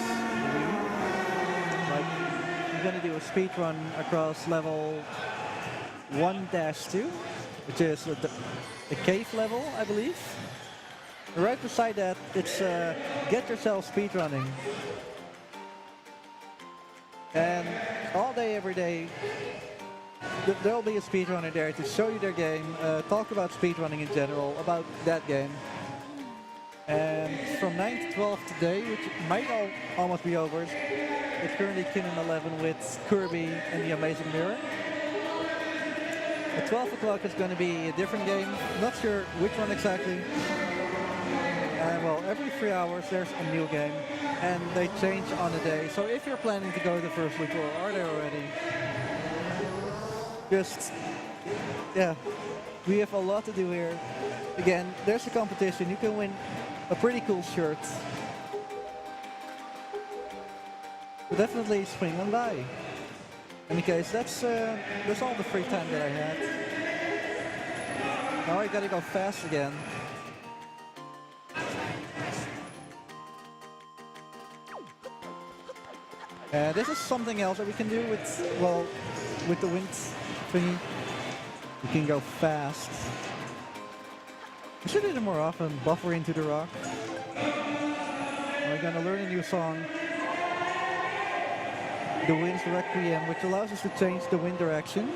Wii. Like, we're going to do a speed run across level 1-2. Which is the cave level, I believe. Right beside that, it's Get Yourself Speedrunning. And all day, every day, there'll be a speedrunner there to show you their game, talk about speedrunning in general, about that game. And from 9 to 12 today, which might almost be over, it's currently Kinnan 11 with Kirby and the Amazing Mirror. At 12 o'clock it's going to be a different game, not sure which one exactly. Well, every 3 hours there's a new game, and they change on the day. So if you're planning to go to the FirstLook or are there already, just, yeah, we have a lot to do here. Again, there's a competition, you can win a pretty cool shirt. So definitely swing on by. In any case, that's all the free time that I had. Now I gotta go fast again. This is something else that we can do with, well, with the wind thingy. We can go fast. We should do it more often, buffer into the rock. We're gonna learn a new song. The Wind's Requiem, which allows us to change the wind direction.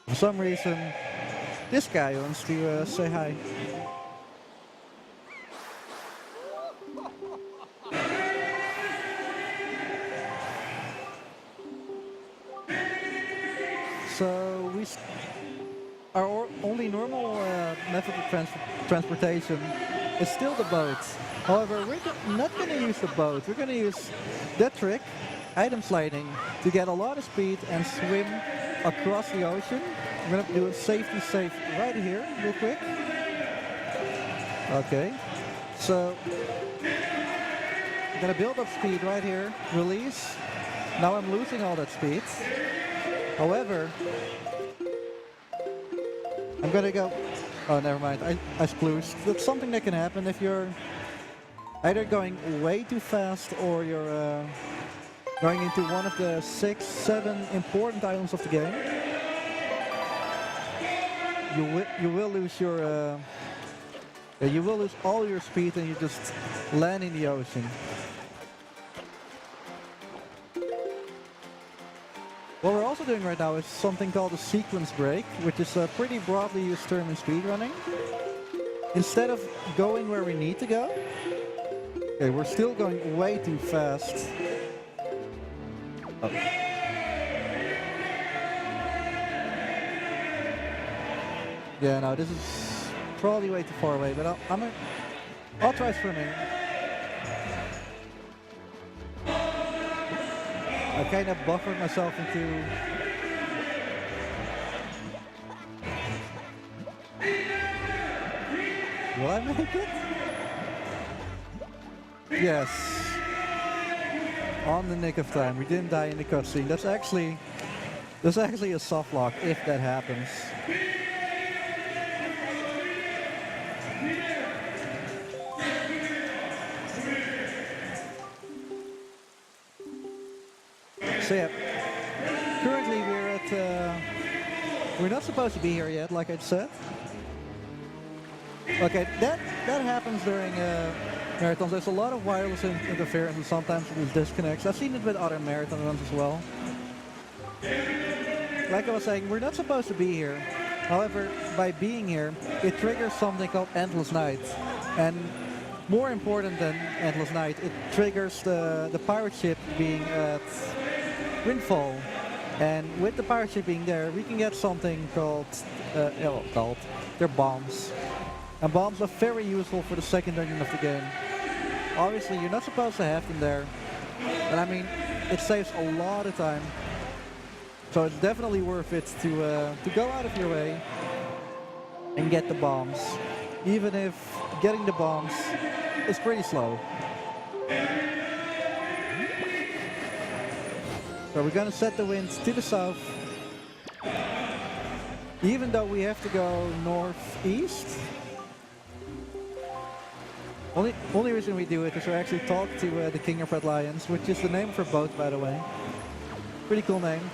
For some reason, this guy wants to say hi. So our only normal method of transportation is still the boat. However, we're not going to use the boat. We're going to use that trick, item sliding, to get a lot of speed and swim across the ocean. I'm gonna do a safety save right here, real quick. Okay, so I'm gonna build up speed right here, release. Now I'm losing all that speed. However, I'm gonna go, oh never mind, I splooshed. That's something that can happen if you're either going way too fast or you're going into one of the 6, 7 important items of the game. You will lose your you will lose all your speed and you just land in the ocean. What we're also doing right now is something called a sequence break, which is a pretty broadly used term in speedrunning. Instead of going where we need to go, okay, we're still going way too fast. Oh. Yeah, no, this is probably way too far away, but I'll try swimming. I kind of buffered myself into... Will I make it? Yes. On the nick of time. We didn't die in the cutscene. That's actually a soft lock if that happens. So yeah, currently we're not supposed to be here yet, like I said. Okay, that happens during marathons. There's a lot of wireless interference and sometimes it disconnects. I've seen it with other marathon runs as well. Like I was saying, we're not supposed to be here. However, by being here, it triggers something called Endless Night. And more important than Endless Night, it triggers the pirate ship being at Windfall, and with the pirate ship being there, we can get something called they're bombs. And bombs are very useful for the second dungeon of the game. Obviously, you're not supposed to have them there, but I mean, it saves a lot of time. So it's definitely worth it to go out of your way and get the bombs, even if getting the bombs is pretty slow. So we're going to set the wind to the south, even though we have to go northeast. Only reason we do it is we actually talk to the King of Red Lions, which is the name for boat, by the way. Pretty cool name.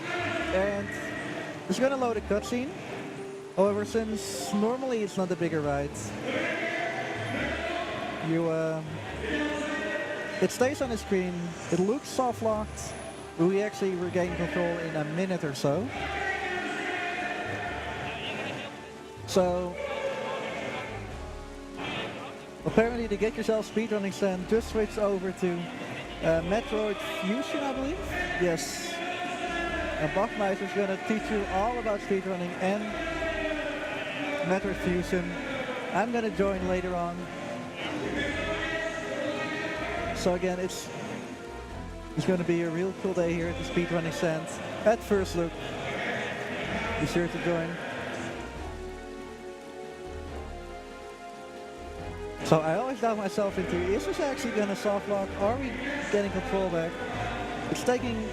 And it's going to load a cutscene. However, since normally it's not a bigger ride, it stays on the screen. It looks soft locked. We actually regain control in a minute or so. So, apparently to get yourself speedrunning stand, just switch over to Metroid Fusion, I believe. Yes. And Bachmeister is going to teach you all about speedrunning and Metroid Fusion. I'm going to join later on. So again, it's going to be a real cool day here at the speedrunning stand at FirstLook. Be sure to join. So I always doubt myself into, is this actually going to soft lock? Are we getting control back? It's taking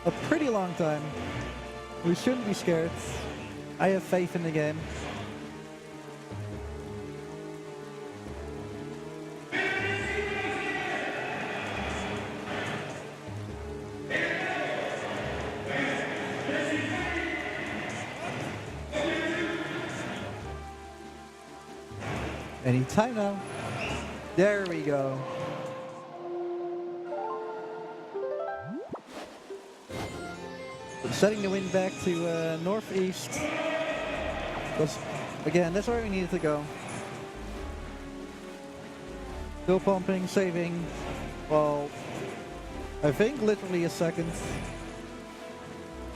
a pretty long time. We shouldn't be scared. I have faith in the game. Anytime now. There we go. Setting the wind back to northeast. Again, that's where we needed to go. Still pumping, saving. Well, I think literally a second.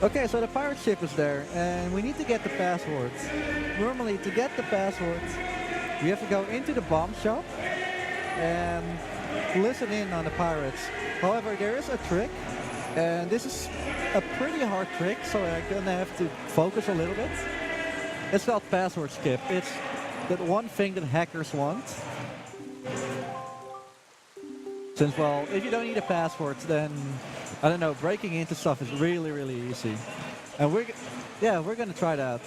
Okay, so the pirate ship is there, and we need to get the password. Normally, to get the password, we have to go into the bomb shop and listen in on the pirates. However, there is a trick And this is a pretty hard trick, so I'm gonna have to focus a little bit. It's called password skip. It's that one thing that hackers want. Since, well, if you don't need a password, then, I don't know, breaking into stuff is really, really easy. And we're gonna try that.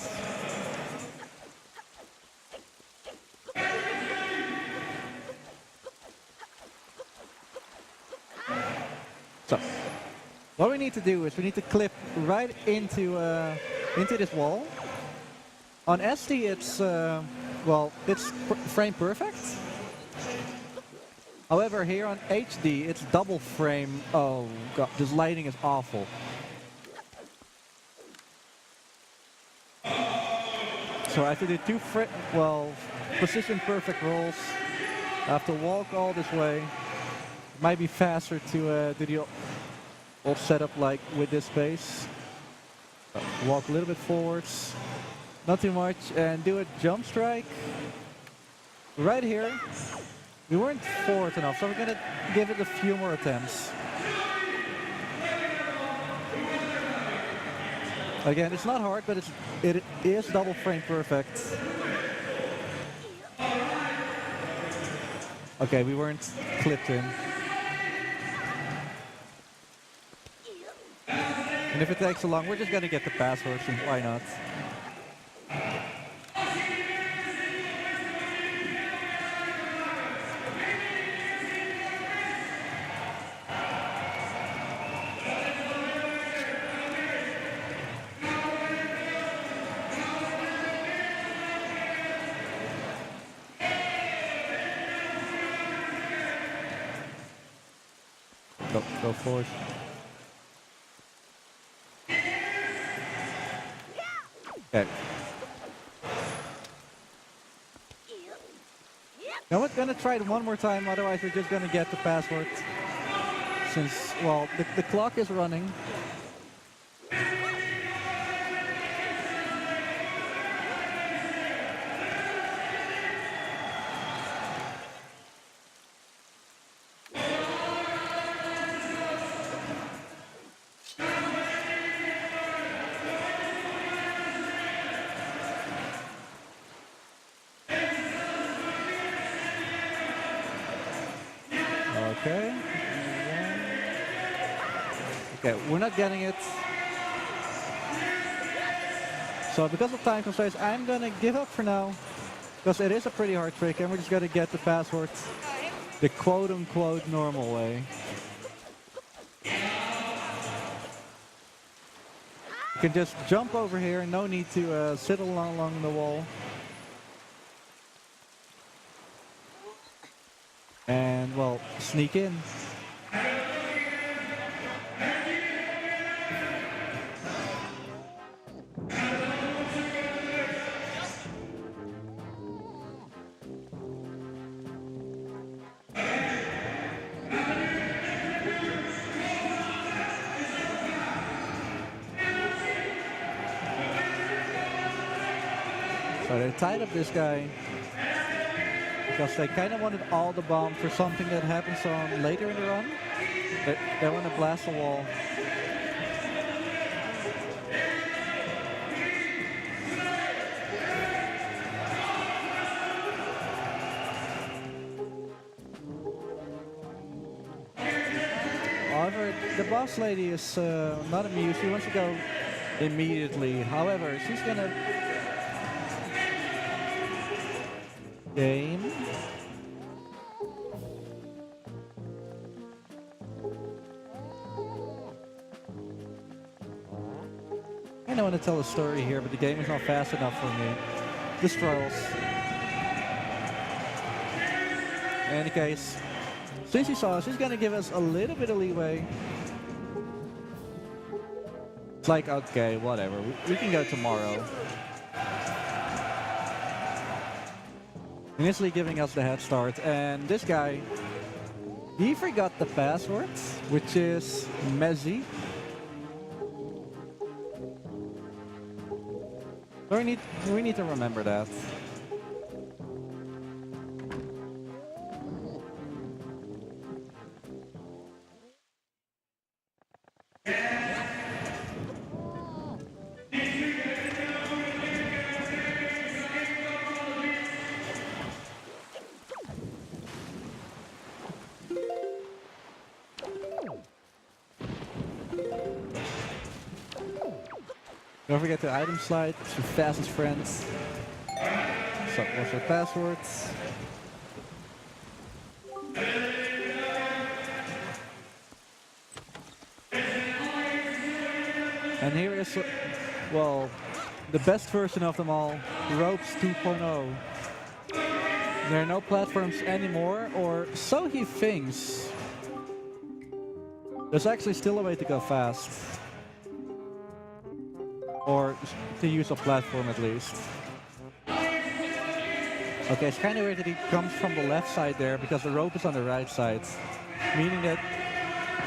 So, what we need to do is we need to clip right into this wall. On SD, it's well, it's frame perfect. However, here on HD, it's double frame. Oh god, this lighting is awful. So I have to do two precision perfect rolls. I have to walk all this way. It might be faster to do the old setup like with this space. Walk a little bit forwards, not too much, and do a jump strike right here. We weren't forward enough, so we're gonna give it a few more attempts. Again, it's not hard, but it is double frame perfect. Okay, we weren't clipped in. And if it takes so long, we're just gonna get the passwords, and why not? Go forward. Okay. Now we're gonna try it one more time, otherwise we're just gonna get the password. Since, well, the clock is running. Okay. Okay, we're not getting it. So because of time constraints, I'm gonna give up for now. Because it is a pretty hard trick and we're just gonna get the password the quote-unquote normal way. You can just jump over here, no need to sit along the wall. And, well, sneak in. So they tied up this guy because they kind of wanted all the bombs for something that happens on later in the run. They want to blast the wall. However, the boss lady is not amused. She wants to go immediately. However, she's gonna game. I don't want to tell a story here, but the game is not fast enough for me. This struggles. In any case, since you saw, she's gonna give us a little bit of leeway. It's like, okay, whatever. We can go tomorrow. Initially giving us the head start, and this guy, he forgot the password, which is Mezzy. So we need to remember that. Don't forget to item slide. It's your fastest friends. So, what's your passwords? And here is, well, the best version of them all, Ropes 2.0. There are no platforms anymore, or so he thinks. There's actually still a way to go fast. Or to use a platform at least. Okay, it's kind of weird that he comes from the left side there because the rope is on the right side. Meaning that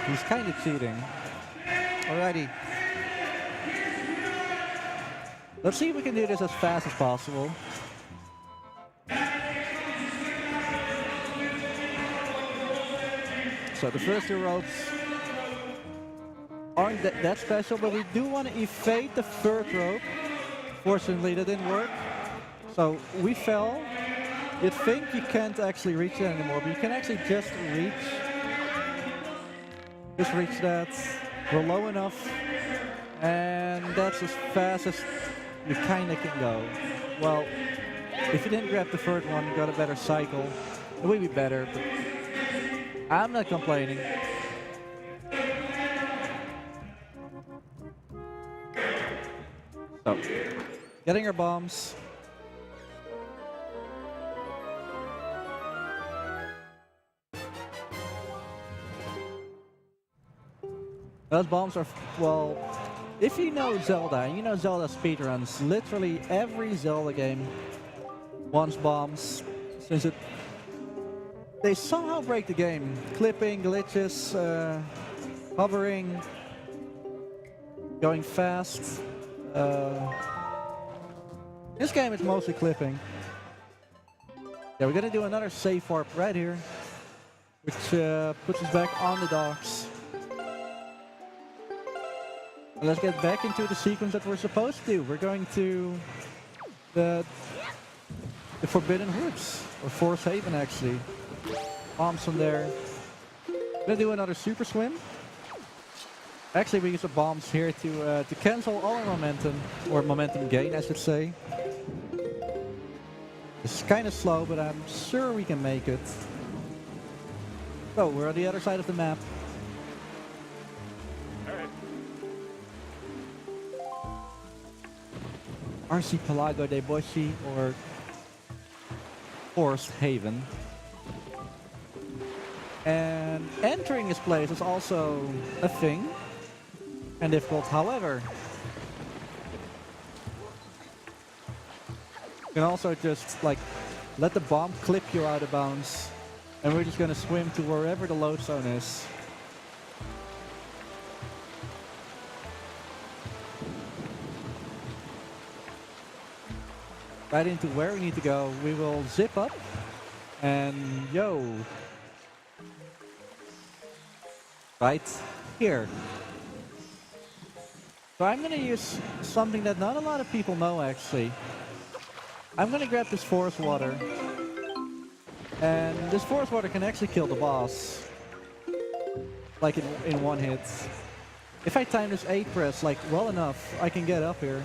he's kind of cheating. Alrighty. Let's see if we can do this as fast as possible. So the first two ropes aren't that special, but we do want to evade the third rope. Fortunately, that didn't work. So we fell. You'd think you can't actually reach it anymore, but you can actually just reach that. We're low enough, and that's as fast as you kind of can go. Well, if you didn't grab the third one, you got a better cycle. It would be better, but I'm not complaining. So, getting our bombs. Those bombs are, well, if you know Zelda, and you know Zelda speedruns, literally every Zelda game wants bombs, since they somehow break the game. Clipping, glitches, hovering, going fast. This game is mostly clipping. Yeah, we're gonna do another safe warp right here, which puts us back on the docks. And let's get back into the sequence that we're supposed to do. We're going to the Forbidden Woods, or Forest Haven actually. Bombs from there. Gonna do another super swim. Actually, we use the bombs here to cancel all our momentum, or momentum gain, I should say. It's kind of slow, but I'm sure we can make it. So, we're on the other side of the map. Archipelago de Boshi, or Forest Haven. And entering this place is also a thing, and difficult. However, you can also just like let the bomb clip you out of bounds, and we're just gonna swim to wherever the load zone is. Right into where we need to go. We will zip up and yo, right here. So I'm gonna use something that not a lot of people know actually. I'm gonna grab this forest water, and this forest water can actually kill the boss, like in one hit. If I time this 8 press like well enough, I can get up here.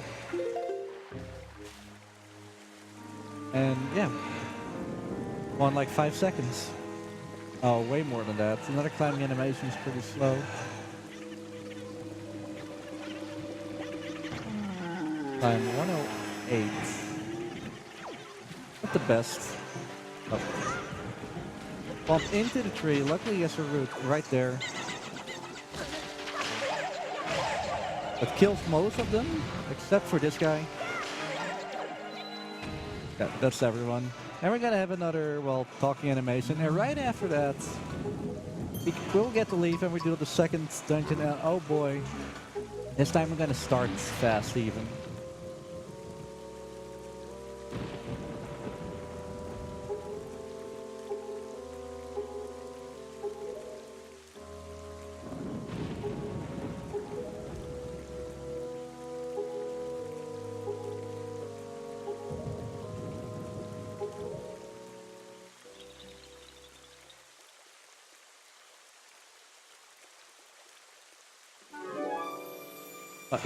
And yeah, on like 5 seconds. Oh, way more than that. Another climbing animation is pretty slow. Time 108. Not the best. Oh. Bump into the tree. Luckily, he has a root right there. That kills most of them, except for this guy. Yeah, that's everyone. And we're gonna have another, well, talking animation. And right after that, we'll get to leave and we do the second dungeon. And oh boy, this time we're gonna start fast even.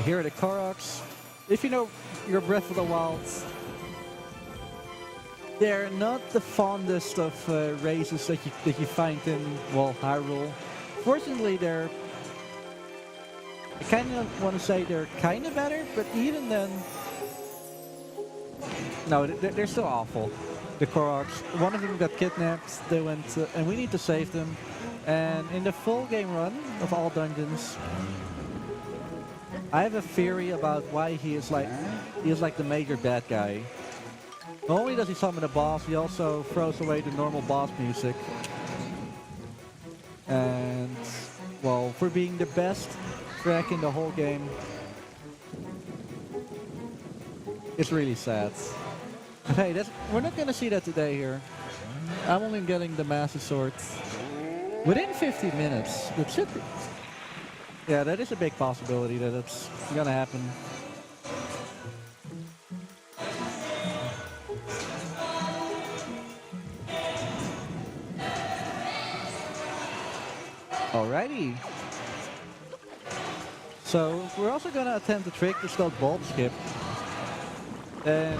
Here are the Koroks. if you know your Breath of the Wild, they're not the fondest of races that you find in, well, Hyrule. Fortunately, they're, I kind of want to say they're kind of better, but even then, no, they're still awful. The Koroks. One of them got kidnapped. They went, and we need to save them. And in the full game run of all dungeons, I have a theory about why he is like the major bad guy. Not only does he summon a boss, he also throws away the normal boss music. And, well, for being the best track in the whole game, it's really sad. Hey, we're not gonna see that today here. I'm only getting the Master Sword within 15 minutes. It should be. Yeah, that is a big possibility that it's gonna happen. Alrighty. So we're also gonna attempt a trick that's called bulb skip. And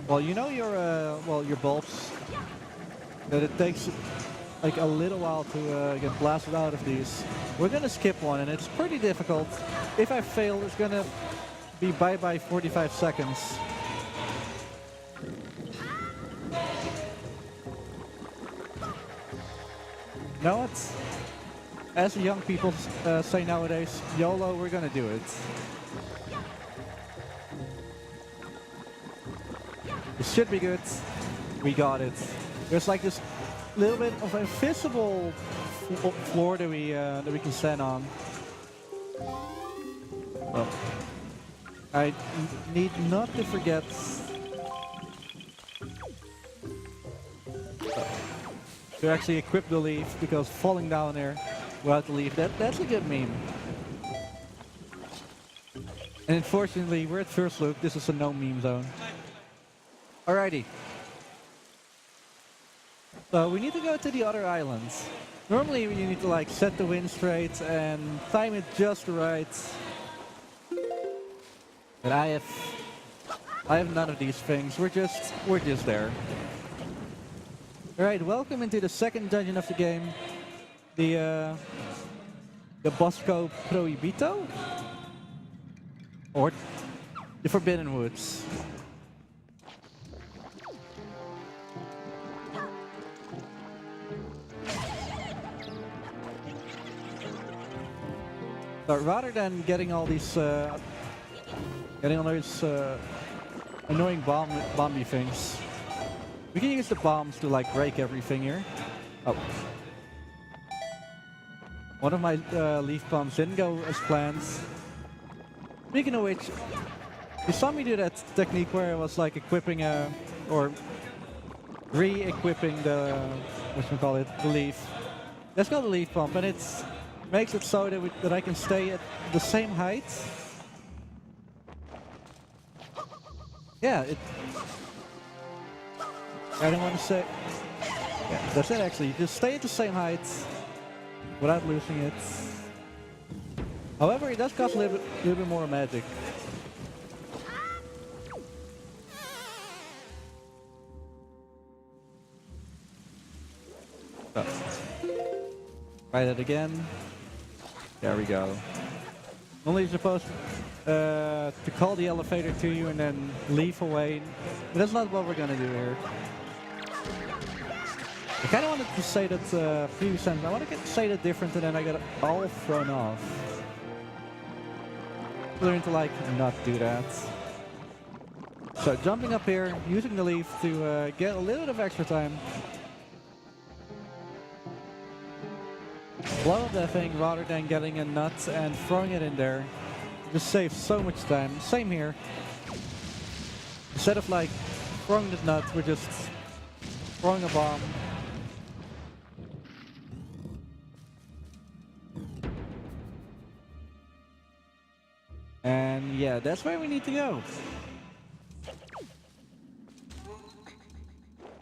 well, you know your bulbs, that it takes like a little while to get blasted out of these. We're gonna skip one, and it's pretty difficult. If I fail, it's gonna be bye-bye 45 seconds. Know what? As the young people say nowadays, YOLO, we're gonna do it. It should be good. We got it. There's like this little bit of a invisible floor that we can stand on. Well, I need not to forget to actually equip the leaf, because falling down there without the leaf, that's a good meme. And unfortunately, we're at FirstLook. This is a no meme zone. Alrighty. So we need to go to the other islands. Normally you need to like set the wind straight and time it just right. But I have none of these things. We're just there. Alright, welcome into the second dungeon of the game. The Bosco Prohibito? Or the Forbidden Woods. So rather than getting all these annoying bomby things, we can use the bombs to like break everything here. Oh. One of my leaf bombs didn't go as planned. Speaking of which, you saw me do that technique where I was like equipping or re-equipping the, the leaf. That's called the leaf bomb, and it's makes it so that I can stay at the same height. Yeah, I don't want to say. Yeah, that's it actually. Just stay at the same height without losing it. However, it does cost a little bit more magic. Oh. Try that again. There we go. Only you're supposed to call the elevator to you and then leave away. But that's not what we're gonna do here. I kind of wanted to say that previous time. I want to say that different, and then I got it all thrown off. Learn to like not do that. So jumping up here, using the leaf to get a little bit of extra time. Blow up that thing rather than getting a nut and throwing it in there. Just saves so much time. Same here. Instead of like throwing the nut, we're just throwing a bomb. And yeah, that's where we need to go.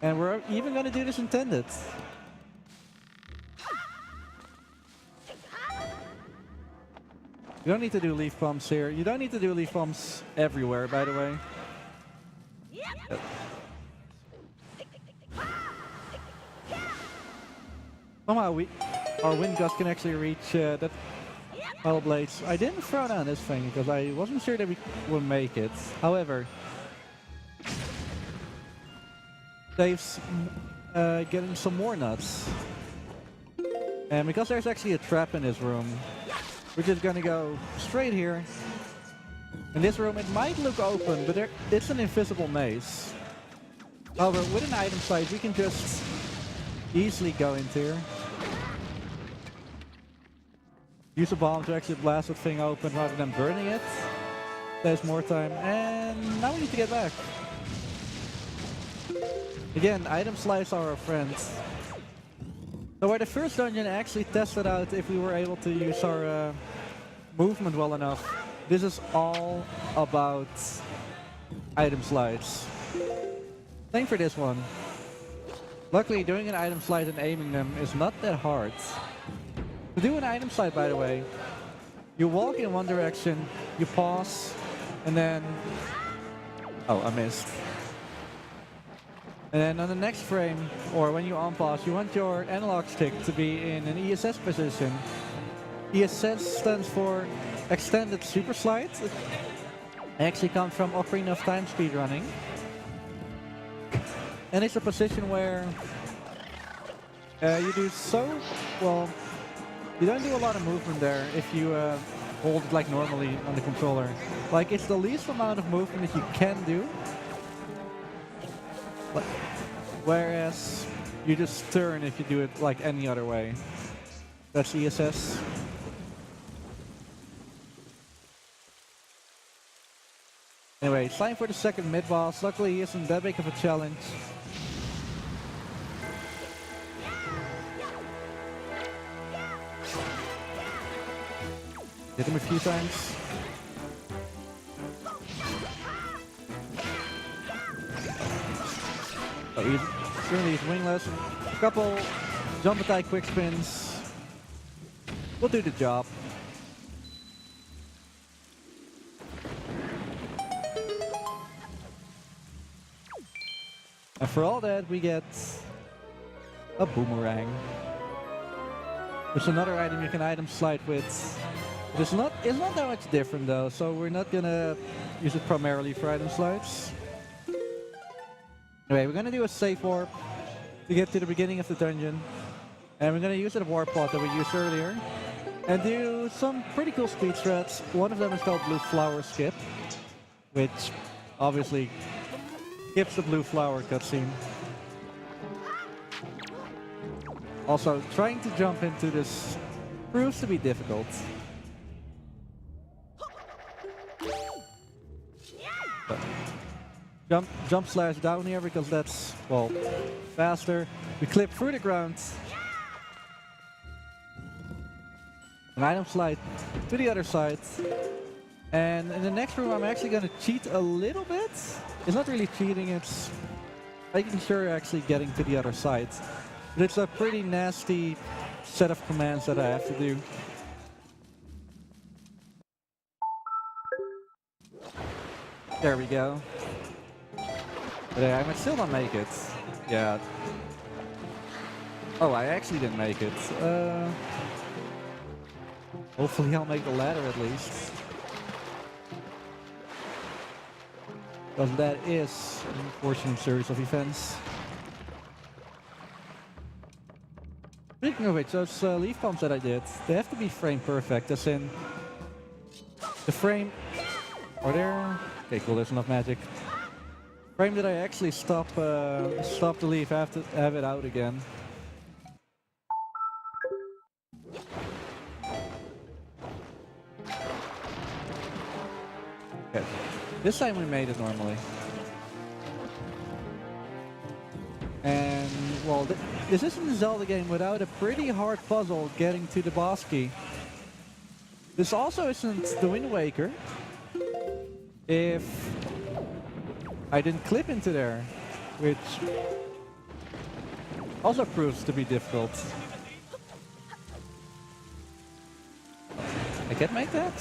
And we're even gonna do this intended. You don't need to do leaf pumps here. You don't need to do leaf pumps everywhere, by the way. Somehow our wind gust can actually reach that metal blades. I didn't throw down this thing because I wasn't sure that we would make it. However, Dave's getting some more nuts. And because there's actually a trap in this room, we're just gonna go straight here. In this room, it might look open, but it's an invisible maze. However, with an item slide, we can just easily go into here. Use a bomb to actually blast the thing open rather than burning it. There's more time, and now we need to get back. Again, item slides are our friends. So where the first dungeon actually tested out if we were able to use our movement well enough, this is all about item slides. Same for this one. Luckily, doing an item slide and aiming them is not that hard. To do an item slide, by the way, you walk in one direction, you pause, and then... Oh, I missed. And then on the next frame, or when you unpause, you want your analog stick to be in an ESS position. ESS stands for Extended Super Slide. It actually comes from Ocarina of Time speedrunning. And it's a position where you do so... Well, you don't do a lot of movement there if you hold it like normally on the controller. Like, it's the least amount of movement that you can do. Whereas you just turn if you do it like any other way. That's ESS. Anyway, it's time for the second mid-boss. Luckily, he isn't that big of a challenge. Hit him a few times. Oh, he's wingless. A couple jump attack quick spins. We'll do the job. And for all that, we get a boomerang. There's another item you can item slide with. It's not that much different though, so we're not gonna use it primarily for item slides. Anyway, we're gonna do a safe warp to get to the beginning of the dungeon. And we're gonna use a warp pod that we used earlier. And do some pretty cool speed threads. One of them is called Blue Flower Skip, which obviously skips the Blue Flower cutscene. Also, trying to jump into this proves to be difficult. But jump slash down here because that's, well, faster. We clip through the ground. An item slide to the other side. And in the next room I'm actually going to cheat a little bit. It's not really cheating, it's making sure you're actually getting to the other side. But it's a pretty nasty set of commands that I have to do. There we go. But I might still not make it. Yeah. Oh, I actually didn't make it. Hopefully I'll make the ladder at least. Because that is an unfortunate series of events. Speaking of which, those leaf pumps that I did, they have to be frame perfect, as in the frame... Are there... Okay, cool, there's enough magic. Frame that I actually stop the leaf, I have to have it out again. Okay, this time we made it normally. And, well, this isn't a Zelda game without a pretty hard puzzle getting to the boss key. This also isn't the Wind Waker. If I didn't clip into there, which also proves to be difficult. I can make that?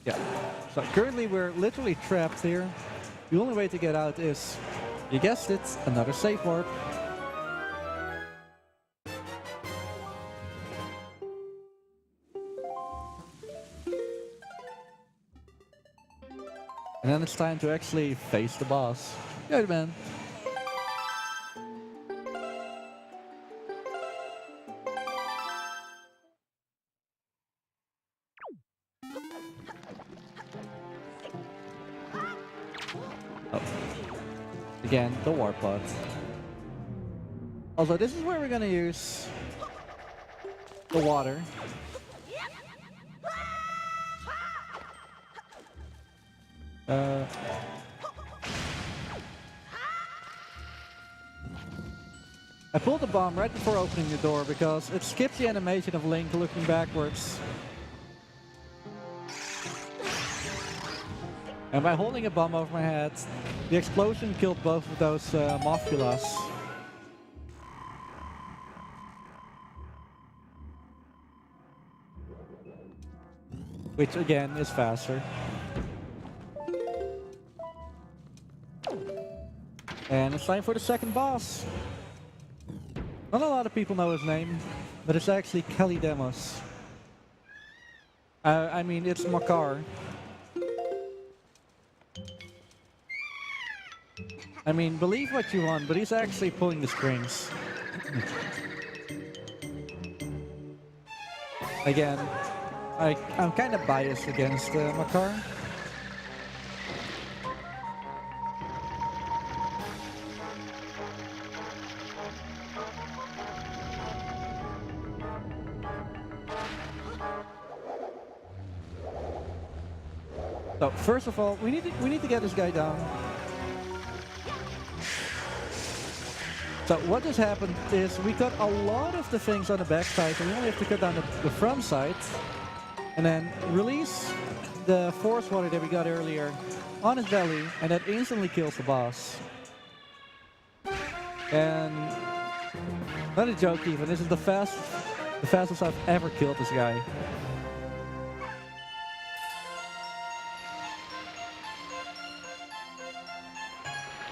Yeah. So currently we're literally trapped here. The only way to get out is, you guessed it, another safe warp. And then it's time to actually face the boss. Good man. Oh. Again, the warp pod. Also, this is where we're gonna use the water. I pulled the bomb right before opening the door because it skips the animation of Link looking backwards. And by holding a bomb over my head, the explosion killed both of those Mothfulas. Which again is faster. And it's time for the second boss. Not a lot of people know his name, but it's actually Kelly Demos. I mean, it's Makar. I mean, believe what you want, but he's actually pulling the strings. Again, I'm kind of biased against Makar. So first of all, we need to get this guy down. So what just happened is we cut a lot of the things on the back side, and we only have to cut down the front side, and then release the force water that we got earlier on his belly, and that instantly kills the boss. And not a joke even, this is the fastest I've ever killed this guy.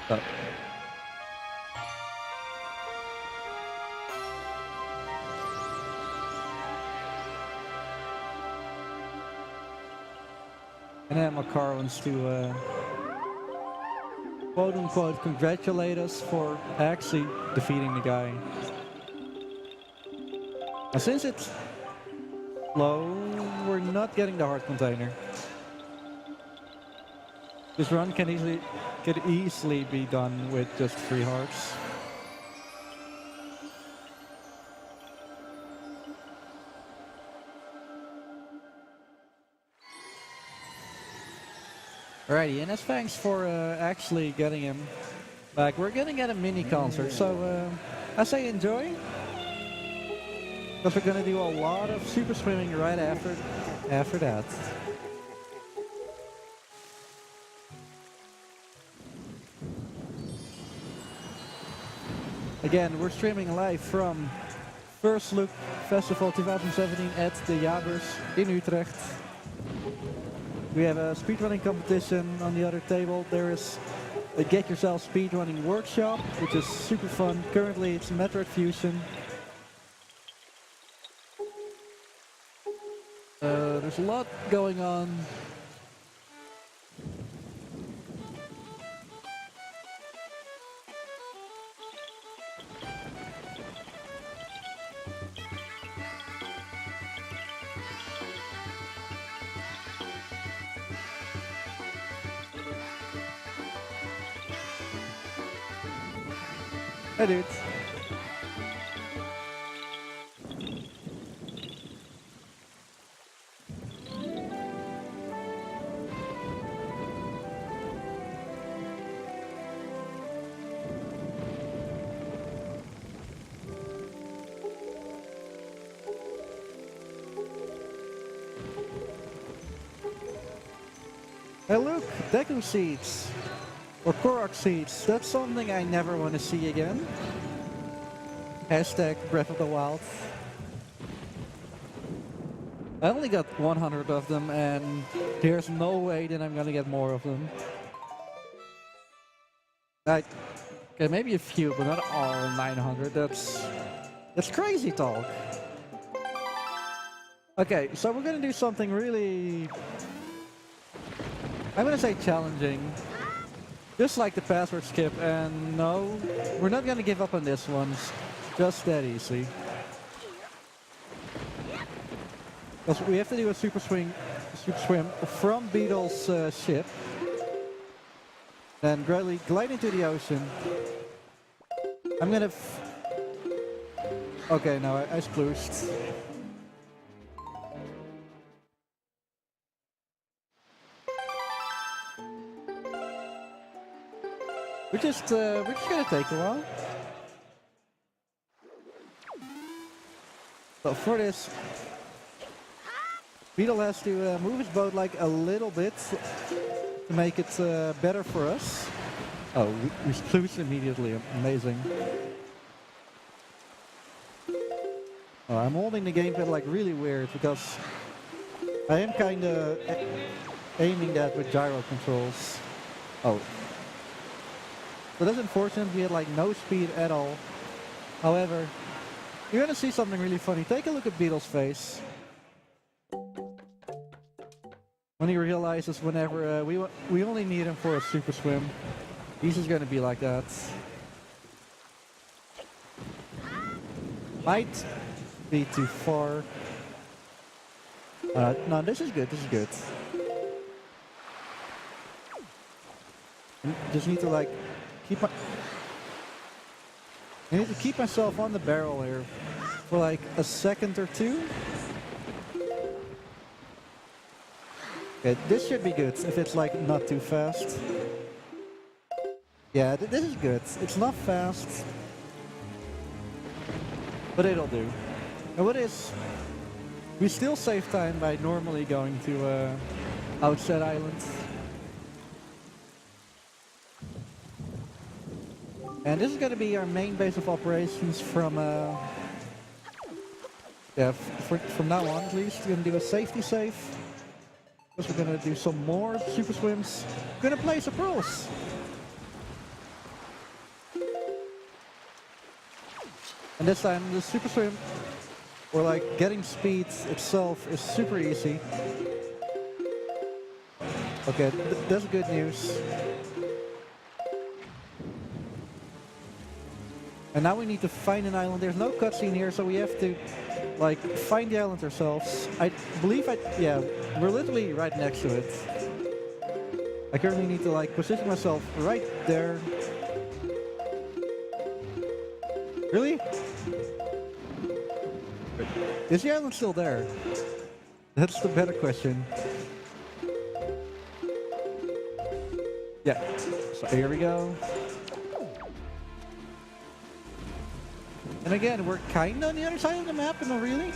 So. And then Makar wants to quote-unquote congratulate us for actually defeating the guy. And since it's low, we're not getting the heart container. This run can easily be done with just 3 hearts. Alrighty, and as thanks for actually getting him back, we're gonna get a mini concert. So I say enjoy, because we're gonna do a lot of super swimming right after that. Again, we're streaming live from FirstLook Festival 2017 at the Jabers in Utrecht. We have a speedrunning competition on the other table. There is a Get Yourself Speedrunning Workshop, which is super fun. Currently it's Metroid Fusion. There's a lot going on. Hey dudes. Hey look, Deku seeds. Or Korok seeds. That's something I never want to see again. Hashtag Breath of the Wild. I only got 100 of them, and there's no way that I'm gonna get more of them. Like, okay, maybe a few, but not all 900. That's crazy talk. Okay, so we're gonna do something really, I'm gonna say challenging. Just like the password skip, and no, we're not gonna give up on this one. Just that easy. Because we have to do a super swim from Beetle's ship. Then gradually glide into the ocean. I'm gonna... Okay, no, I splooshed. We're just gonna take a while. So for this, Beetle has to move his boat like a little bit to make it better for us. Oh, we splooshed immediately. Amazing. Oh, I'm holding the gamepad like really weird because I am kind of aiming that with gyro controls. Oh. So that's unfortunate. We had like no speed at all. However, you're gonna see something really funny. Take a look at Beetle's face. When he realizes whenever we only need him for a super swim, he's just gonna be like that. Might be too far. No, this is good. This is good. Just need to like keep my. I need to keep myself on the barrel here for like a second or two. Okay, this should be good if it's like not too fast. Yeah, this is good. It's not fast, but it'll do. And what is... We still save time by normally going to Outset Island. And this is going to be our main base of operations from from now on at least. We're going to do a safety save. Because we're going to do some more super swims. We're going to play some pearls. And this time the super swim, or like getting speed itself, is super easy. Okay, that's good news. And now we need to find an island. There's no cutscene here, so we have to like find the island ourselves. I believe yeah, we're literally right next to it. I currently need to like position myself right there. Really? Is the island still there? That's the better question. Yeah, so here we go. And again, we're kind of on the other side of the map, but not really.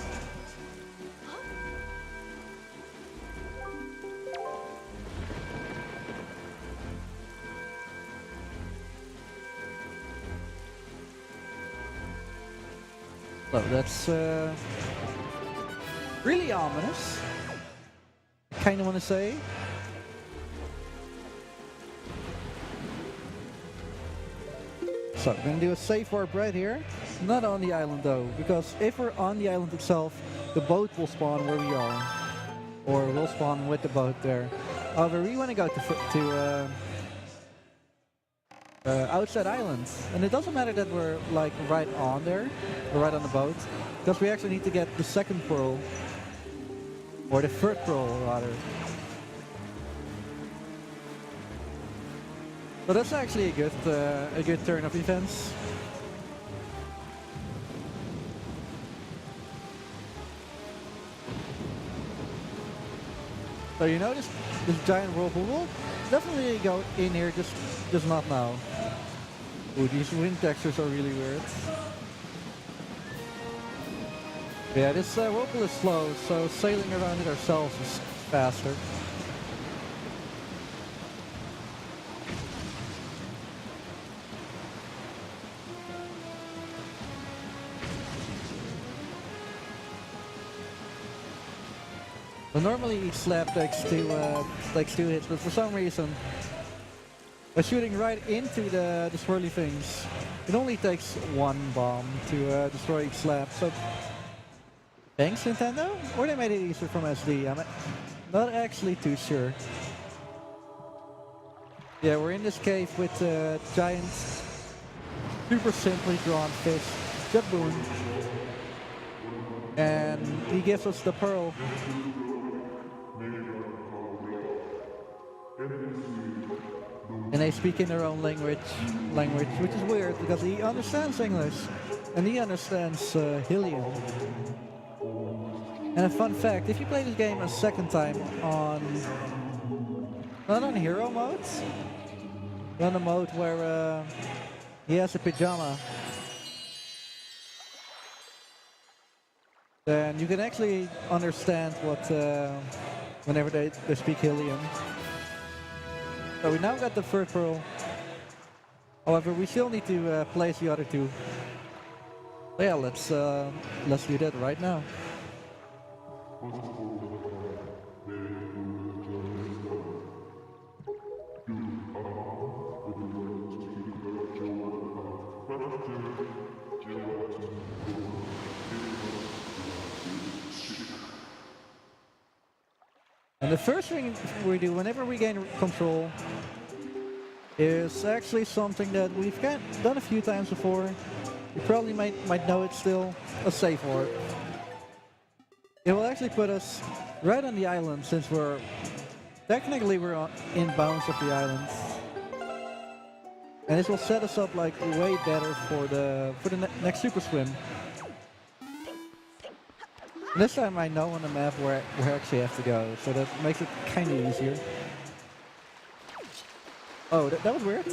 So that's really ominous, I kind of want to say. So we're going to do a safe warp right here. Not on the island though, because if we're on the island itself, the boat will spawn where we are. Or we'll spawn with the boat there. However, we want to go to Outset Island. And it doesn't matter that we're like right on there, or right on the boat, because we actually need to get the second pearl. Or the third pearl, rather. So that's actually a good turn of events. So you notice this giant whirlpool? We'll definitely go in here, just not now. Ooh, these wind textures are really weird. Yeah, this whirlpool is slow, so sailing around it ourselves is faster. So normally each slap takes two hits, but for some reason, by shooting right into the swirly things, it only takes one bomb to destroy each slap. So thanks Nintendo, or they made it easier from SD. I'm not actually too sure. Yeah, we're in this cave with a giant, super simply drawn fish, Jaboon. And he gives us the pearl. And they speak in their own language, which is weird because he understands English and he understands Hylian. And a fun fact, if you play this game a second time not on hero mode, but on a mode where he has a pyjama, then you can actually understand what whenever they speak Hylian. So we now got the third pearl. However, we still need to place the other two. So yeah, let's do that right now. And the first thing we do whenever we gain control is actually something that we've done a few times before. You probably might know it still, a safe word. It will actually put us right on the island since we're in bounds of the island. And this will set us up like way better for the next super swim. This time I know on the map where I actually have to go, so that makes it kind of easier. Oh, that was weird.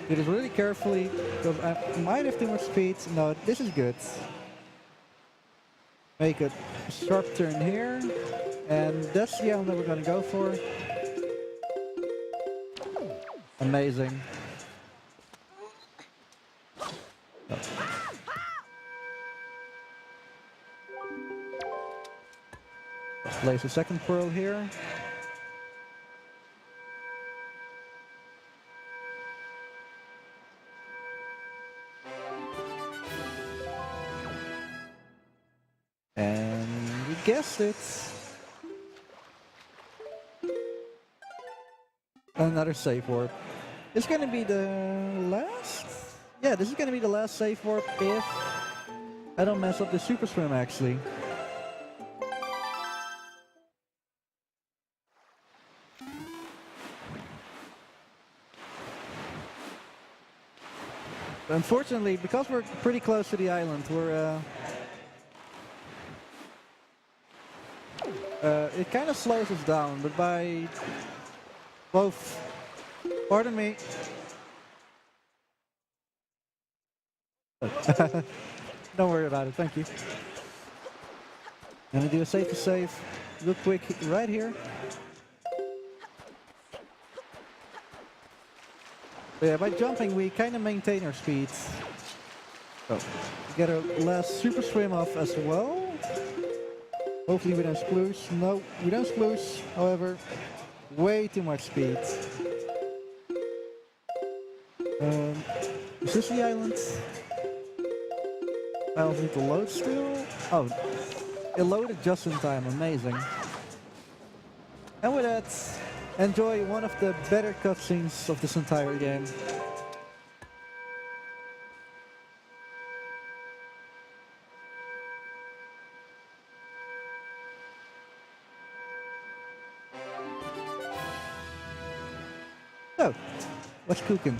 Do this really carefully, because I might have too much speed. No, this is good. Make a sharp turn here, and that's the island that we're gonna go for. Amazing. Oh. Place a second pearl here. And we guessed it. Another save warp. It's gonna be the last? Yeah, this is gonna be the last save warp if I don't mess up the super swim actually. Unfortunately, because we're pretty close to the island, it kind of slows us down, but by both, pardon me. Don't worry about it, thank you. I'm gonna do a save to save real quick right here. But yeah, by jumping we kind of maintain our speed. So, get a last super swim off as well. Hopefully we don't sploosh. No, we don't sploosh. However, way too much speed. Is this the island? I also need to load still. Oh, it loaded just in time. Amazing. And with that, enjoy one of the better cutscenes of this entire game. So, what's cooking?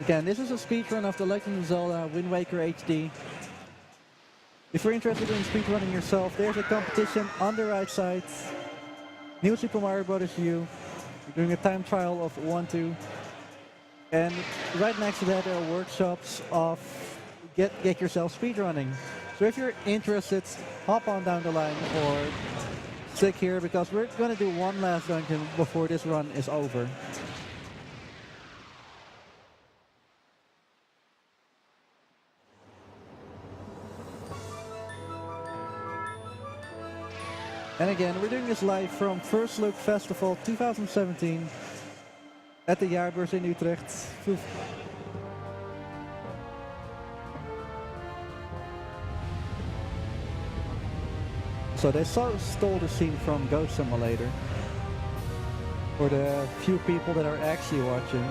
Again, this is a speedrun of The Legend of Zelda Wind Waker HD. If you're interested in speedrunning yourself, there's a competition on the right side. New Super Mario Bros. U. We're doing a time trial of 1-2. And right next to that there are workshops of get yourself speedrunning. So if you're interested, hop on down the line or stick here because we're gonna do one last dungeon before this run is over. And again, we're doing this live from FirstLook Festival 2017 at the Jaarbeurs in Utrecht. So they stole the scene from Ghost Simulator for the few people that are actually watching.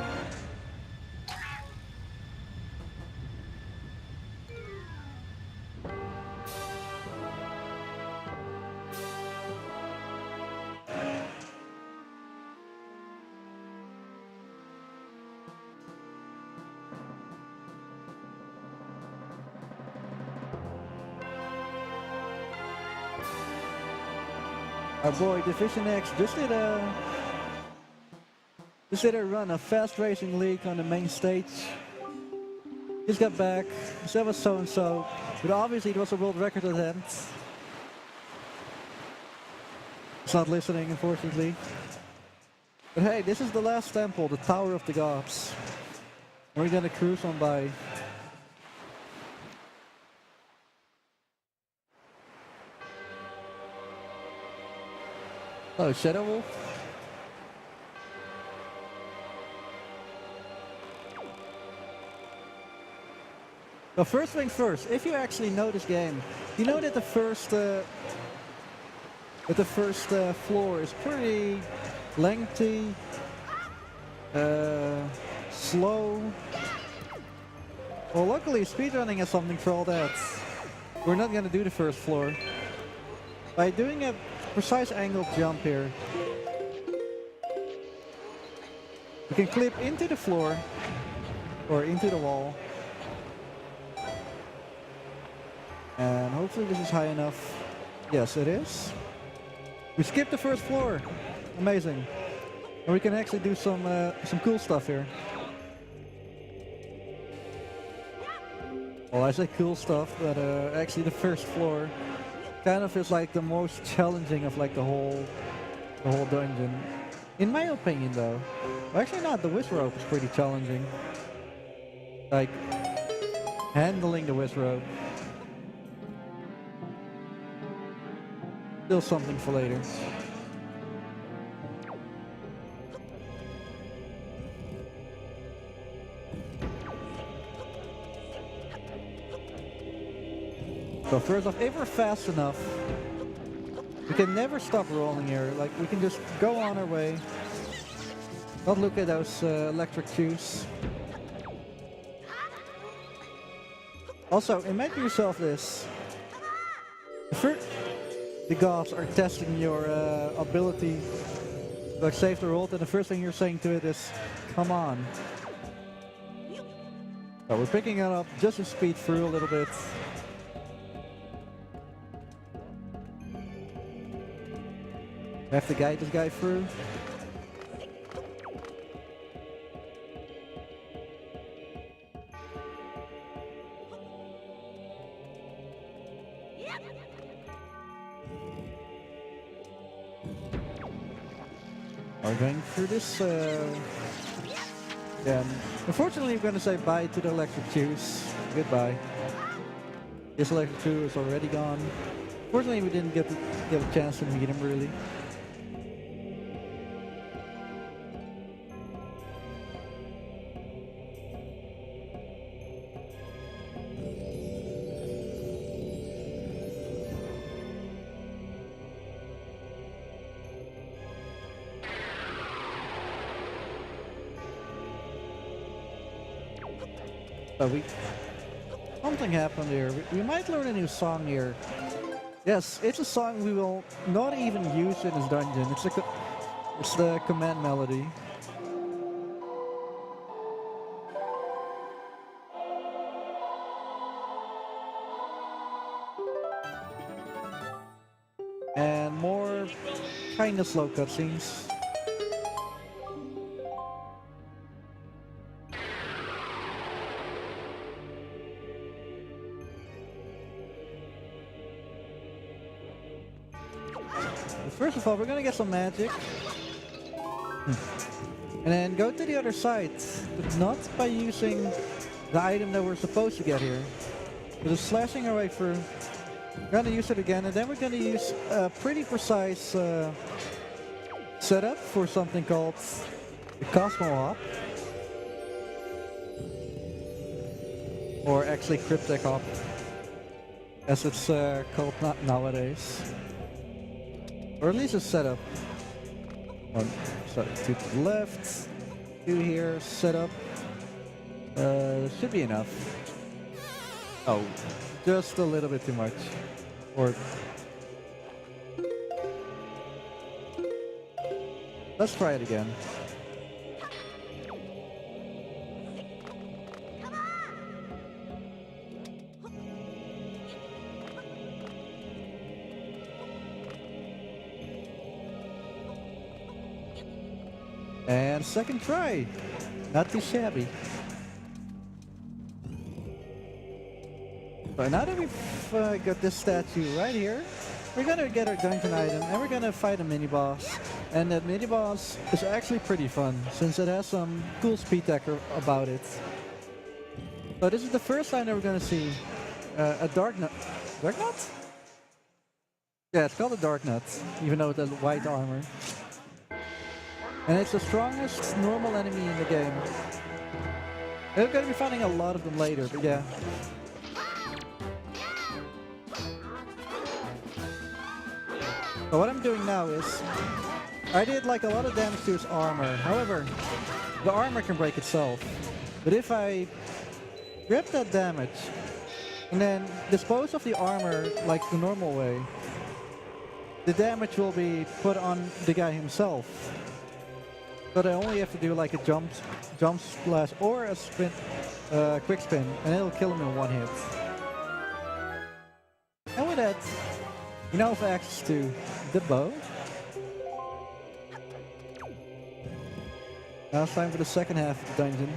Our boy Division X just did a run, a fast racing league on the main stage. Just got back. That was so and so, but obviously it was a world record event. It's not listening, unfortunately. But hey, this is the last temple, the Tower of the Gods. We're gonna cruise on by. Oh, Shadow Wolf. So first things first, if you actually know this game, you know that the first floor is pretty lengthy, slow. Well, luckily speedrunning has something for all that. We're not gonna do the first floor. By doing a precise angled jump here, you can clip into the floor or into the wall, and hopefully this is high enough. Yes, it is. We skipped the first floor. Amazing. And we can actually do some cool stuff here. Well, I say cool stuff, but actually the first floor kind of is like the most challenging of like the whole dungeon. In my opinion though. Well, actually not, the whiz rope is pretty challenging. Like handling the whiz rope. Still something for later. So first off, if we're fast enough, we can never stop rolling here. Like, we can just go on our way. Not look at those electric tubes. Also, imagine yourself this. The gods are testing your ability to like, save the world, and the first thing you're saying to it is, come on. So we're picking it up just to speed through a little bit. We have to guide this guy through. We're going through this. Yeah. Unfortunately, we're going to say bye to the electric tubes. Goodbye. This electric tube is already gone. Fortunately, we didn't get a chance to meet him really. Something happened here. We might learn a new song here. Yes, it's a song we will not even use in this dungeon. It's the command melody. And more kind of slow cutscenes. first of all, we're gonna get some magic. And then go to the other side, but not by using the item that we're supposed to get here. We're just slashing our way through. We're gonna use it again, and then we're gonna use a pretty precise setup for something called the Cosmo Hop. Or actually Cryptic Hop, as it's called nowadays. Or at least a setup. One, so two to the left, two here, setup. Should be enough. Oh, just a little bit too much. Or let's try it again. And second try, not too shabby. So now that we've got this statue right here, we're gonna get our dungeon item and we're gonna fight a mini boss. And that mini boss is actually pretty fun since it has some cool speed tech about it. So this is the first time that we're gonna see a dark nut. Dark nut? Yeah, it's called a dark nut, even though with the white armor. And it's the strongest normal enemy in the game. We're going to be finding a lot of them later, but yeah. So what I'm doing now is, I did like a lot of damage to his armor. However, the armor can break itself. But if I grab that damage, and then dispose of the armor like the normal way, the damage will be put on the guy himself. But I only have to do like a jump splash or a spin, quick spin, and it'll kill him in one hit. And with that, we now have access to the bow. Now it's time for the second half of the dungeon.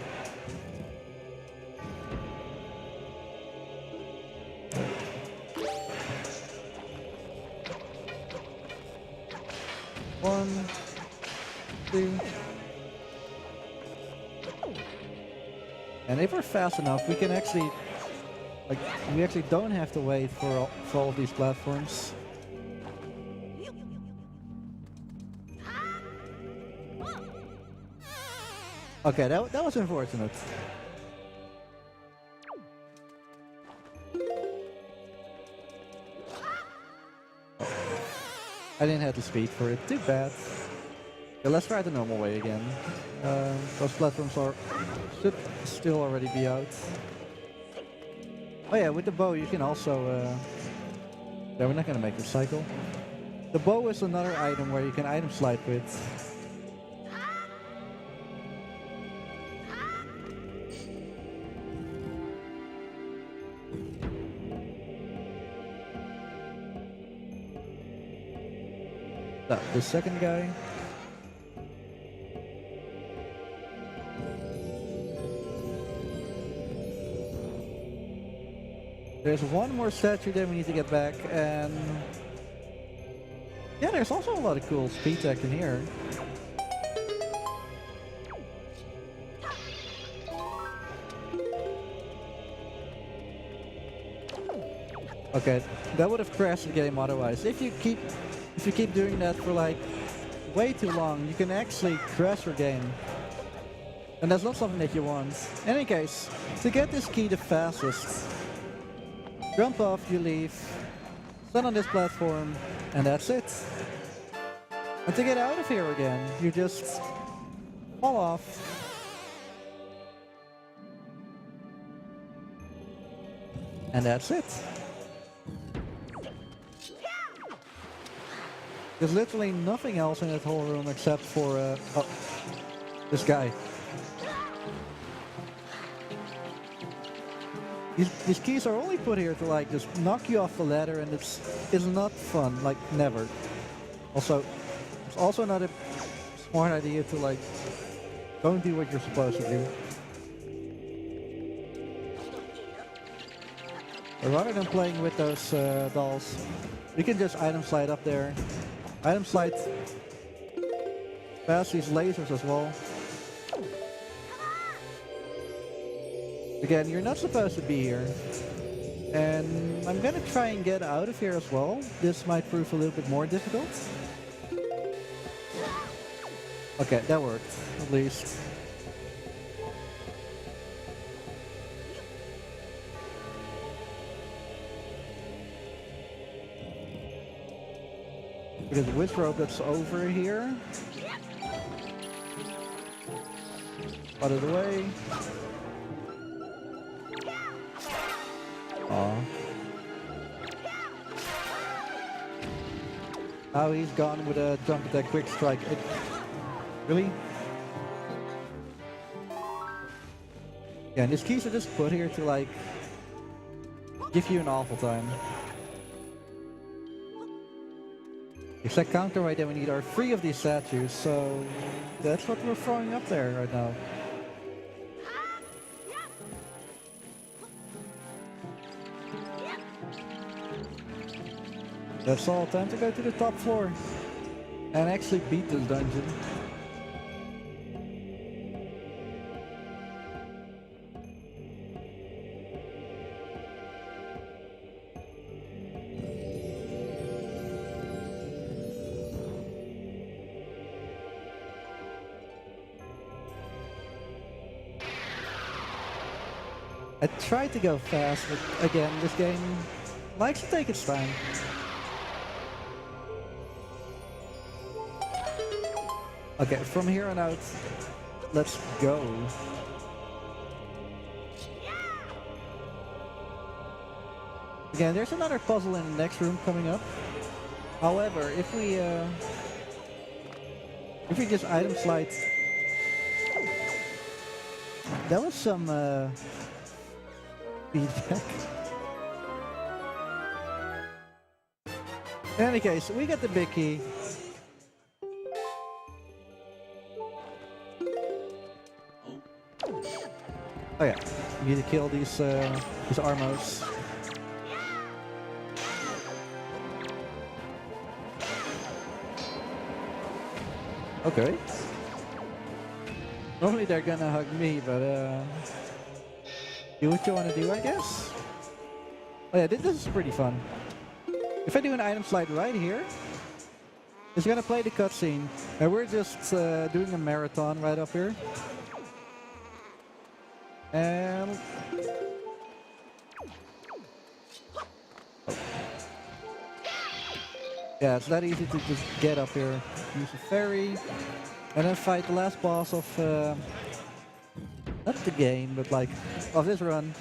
One, two. And if we're fast enough, we can actually, we actually don't have to wait for all of these platforms. Okay, that was unfortunate. I didn't have the speed for it, too bad. Okay, let's try it the normal way again. Those platforms should still already be out. Oh yeah, with the bow you can also... yeah, we're not gonna make a cycle. The bow is another item where you can item slide with. The second guy. There's one more statue that we need to get back, and yeah, there's also a lot of cool speed tech in here. Okay, that would have crashed the game otherwise. If you keep doing that for like way too long, you can actually crash your game. And that's not something that you want. In any case, to get this key the fastest, jump off, you leave, stand on this platform, and that's it. And to get out of here again, you just fall off. And that's it. There's literally nothing else in that whole room except for oh, this guy. These keys are only put here to like just knock you off the ladder, and it's not fun, like never. Also, it's also not a smart idea to like don't do what you're supposed to do. But rather than playing with those dolls, you can just item slide up there, Item slide past these lasers as well. Again, you're not supposed to be here. And I'm gonna try and get out of here as well. This might prove a little bit more difficult. Okay, that worked, at least. Because which rope that's over here? Out of the way. Aw. Oh, he's gone with a jump attack quick strike. Really? Yeah, and these keys are just put here to like give you an awful time. Exact counter right that we need are 3 of these statues, so that's what we're throwing up there right now. That's all, time to go to the top floor and actually beat this dungeon. I tried to go fast, but again, this game likes to take its time. Okay, from here on out, let's go. Again, there's another puzzle in the next room coming up. However, if we just item slide, that was some feedback. In any case, we got the big key. Oh yeah, we need to kill these armors. Okay. Normally they're gonna hug me, but do what you want to do, I guess. Oh yeah, this is pretty fun. If I do an item slide right here, it's gonna play the cutscene, and we're just doing a marathon right up here. And yeah, it's that easy to just get up here, use a ferry, and then fight the last boss of not the game, but like of this run.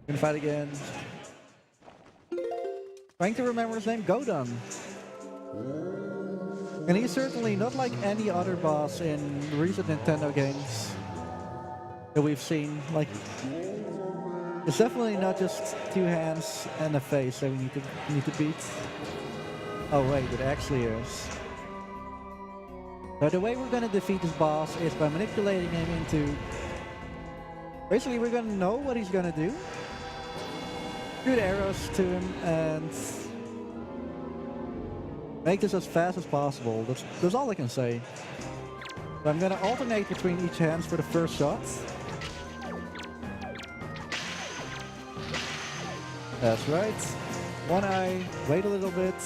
Gonna fight again. Trying to remember his name, Godon. And he's certainly not like any other boss in recent Nintendo games that we've seen. Like, it's definitely not just 2 hands and a face that we need to beat. Oh wait, it actually is. So the way we're gonna defeat this boss is by manipulating him into... Basically, we're gonna know what he's gonna do. Shoot arrows to him and make this as fast as possible. That's all I can say. So I'm gonna alternate between each hands for the first shot. That's right. One eye, wait a little bit.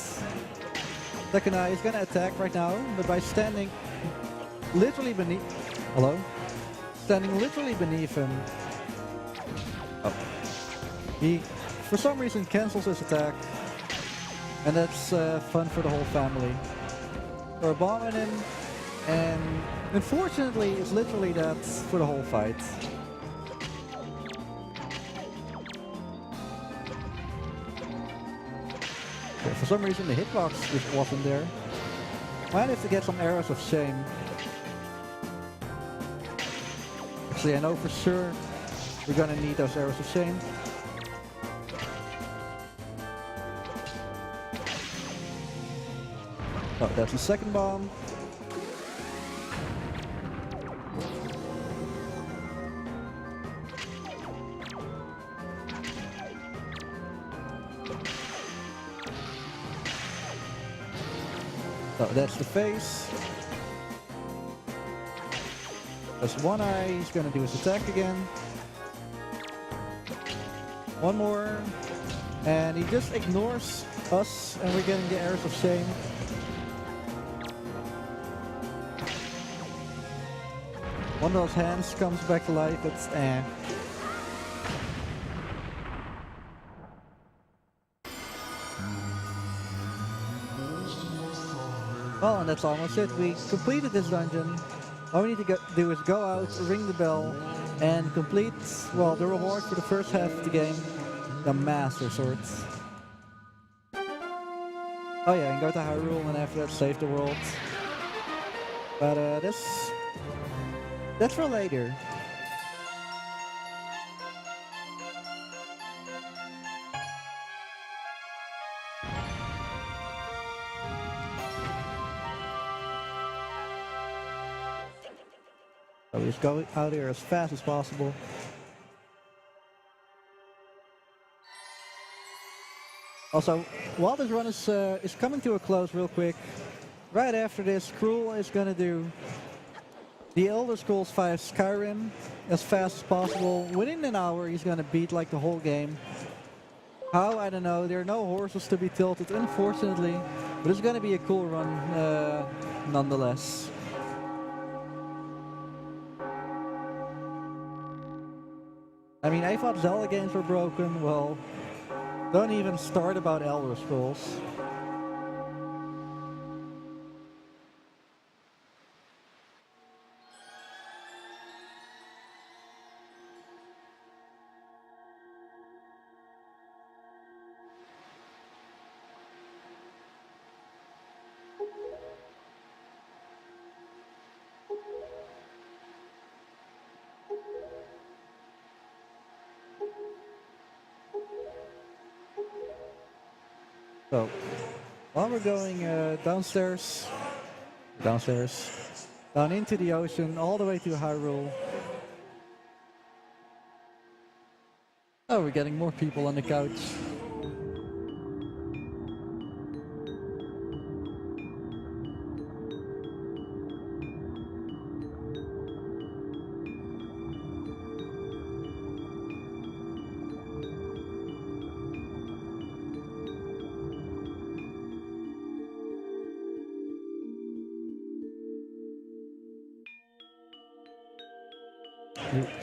Second eye is gonna attack right now, but by standing literally beneath... Hello? Standing literally beneath him. Oh. He, for some reason, cancels his attack. And that's fun for the whole family. Throw a bomb at him, and unfortunately, it's literally that for the whole fight. Okay, for some reason, the hitbox just wasn't there. Might have to get some arrows of shame. Actually, I know for sure we're gonna need those arrows of shame. Oh, that's the second bomb. So that's the face. That's one eye. He's gonna do his attack again. One more. And he just ignores us, and we're getting the arrows of shame. One of those hands comes back to life. It's Well, and that's almost it. We completed this dungeon. All we need to do is go out, ring the bell, and complete, well, the reward for the first half of the game, the Master Swords. Oh yeah, and go to Hyrule, and after that save the world. But that's for later. So we just go out here as fast as possible. Also, while this run is coming to a close real quick, right after this, Cruel is gonna do the Elder Scrolls V Skyrim as fast as possible. Within an hour, he's gonna beat like the whole game. How? I don't know. There are no horses to be tilted, unfortunately, but it's gonna be a cool run nonetheless. I mean, I thought Zelda games were broken. Well, don't even start about Elder Scrolls. So, while we're going downstairs, down into the ocean, all the way to Hyrule. Oh, we're getting more people on the couch.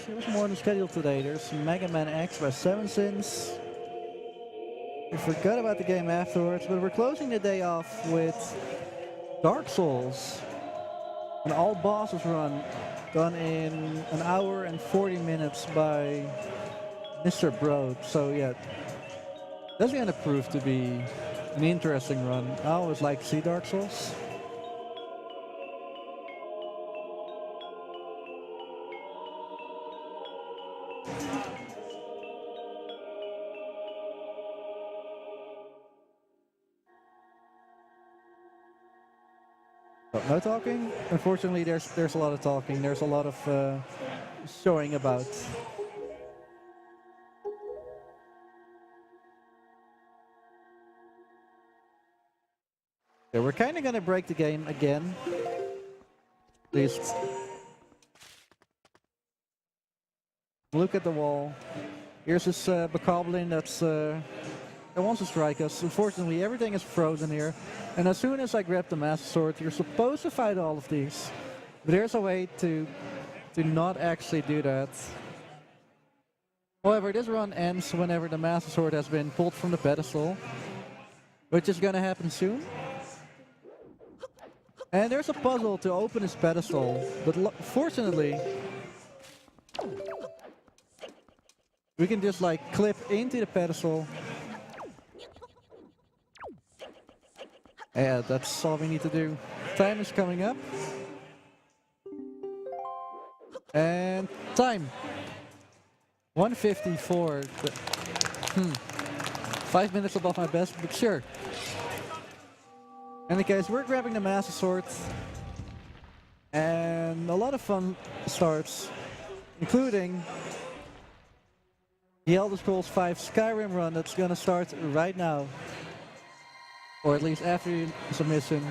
There was more on the schedule today. There's Mega Man X by 7 Sins. We forgot about the game afterwards, but we're closing the day off with Dark Souls. An all bosses run done in an hour and 40 minutes by Mr. Broad. So yeah, that's gonna prove to be an interesting run. I always like to see Dark Souls. No talking? Unfortunately, there's a lot of talking. There's a lot of showing about. Yeah, we're kind of gonna break the game again. At least look at the wall. Here's this bokoblin that wants to strike us. Unfortunately, everything is frozen here. And as soon as I grab the Master Sword, you're supposed to fight all of these. But there's a way to not actually do that. However, this run ends whenever the Master Sword has been pulled from the pedestal, which is gonna happen soon. And there's a puzzle to open this pedestal, but fortunately, we can just like clip into the pedestal. Yeah, that's all we need to do. Time is coming up. And time. 1:54. 5 minutes above my best, but sure. In any case, we're grabbing the Master Sword. And a lot of fun starts, including the Elder Scrolls V Skyrim run that's gonna start right now. Or at least after submission.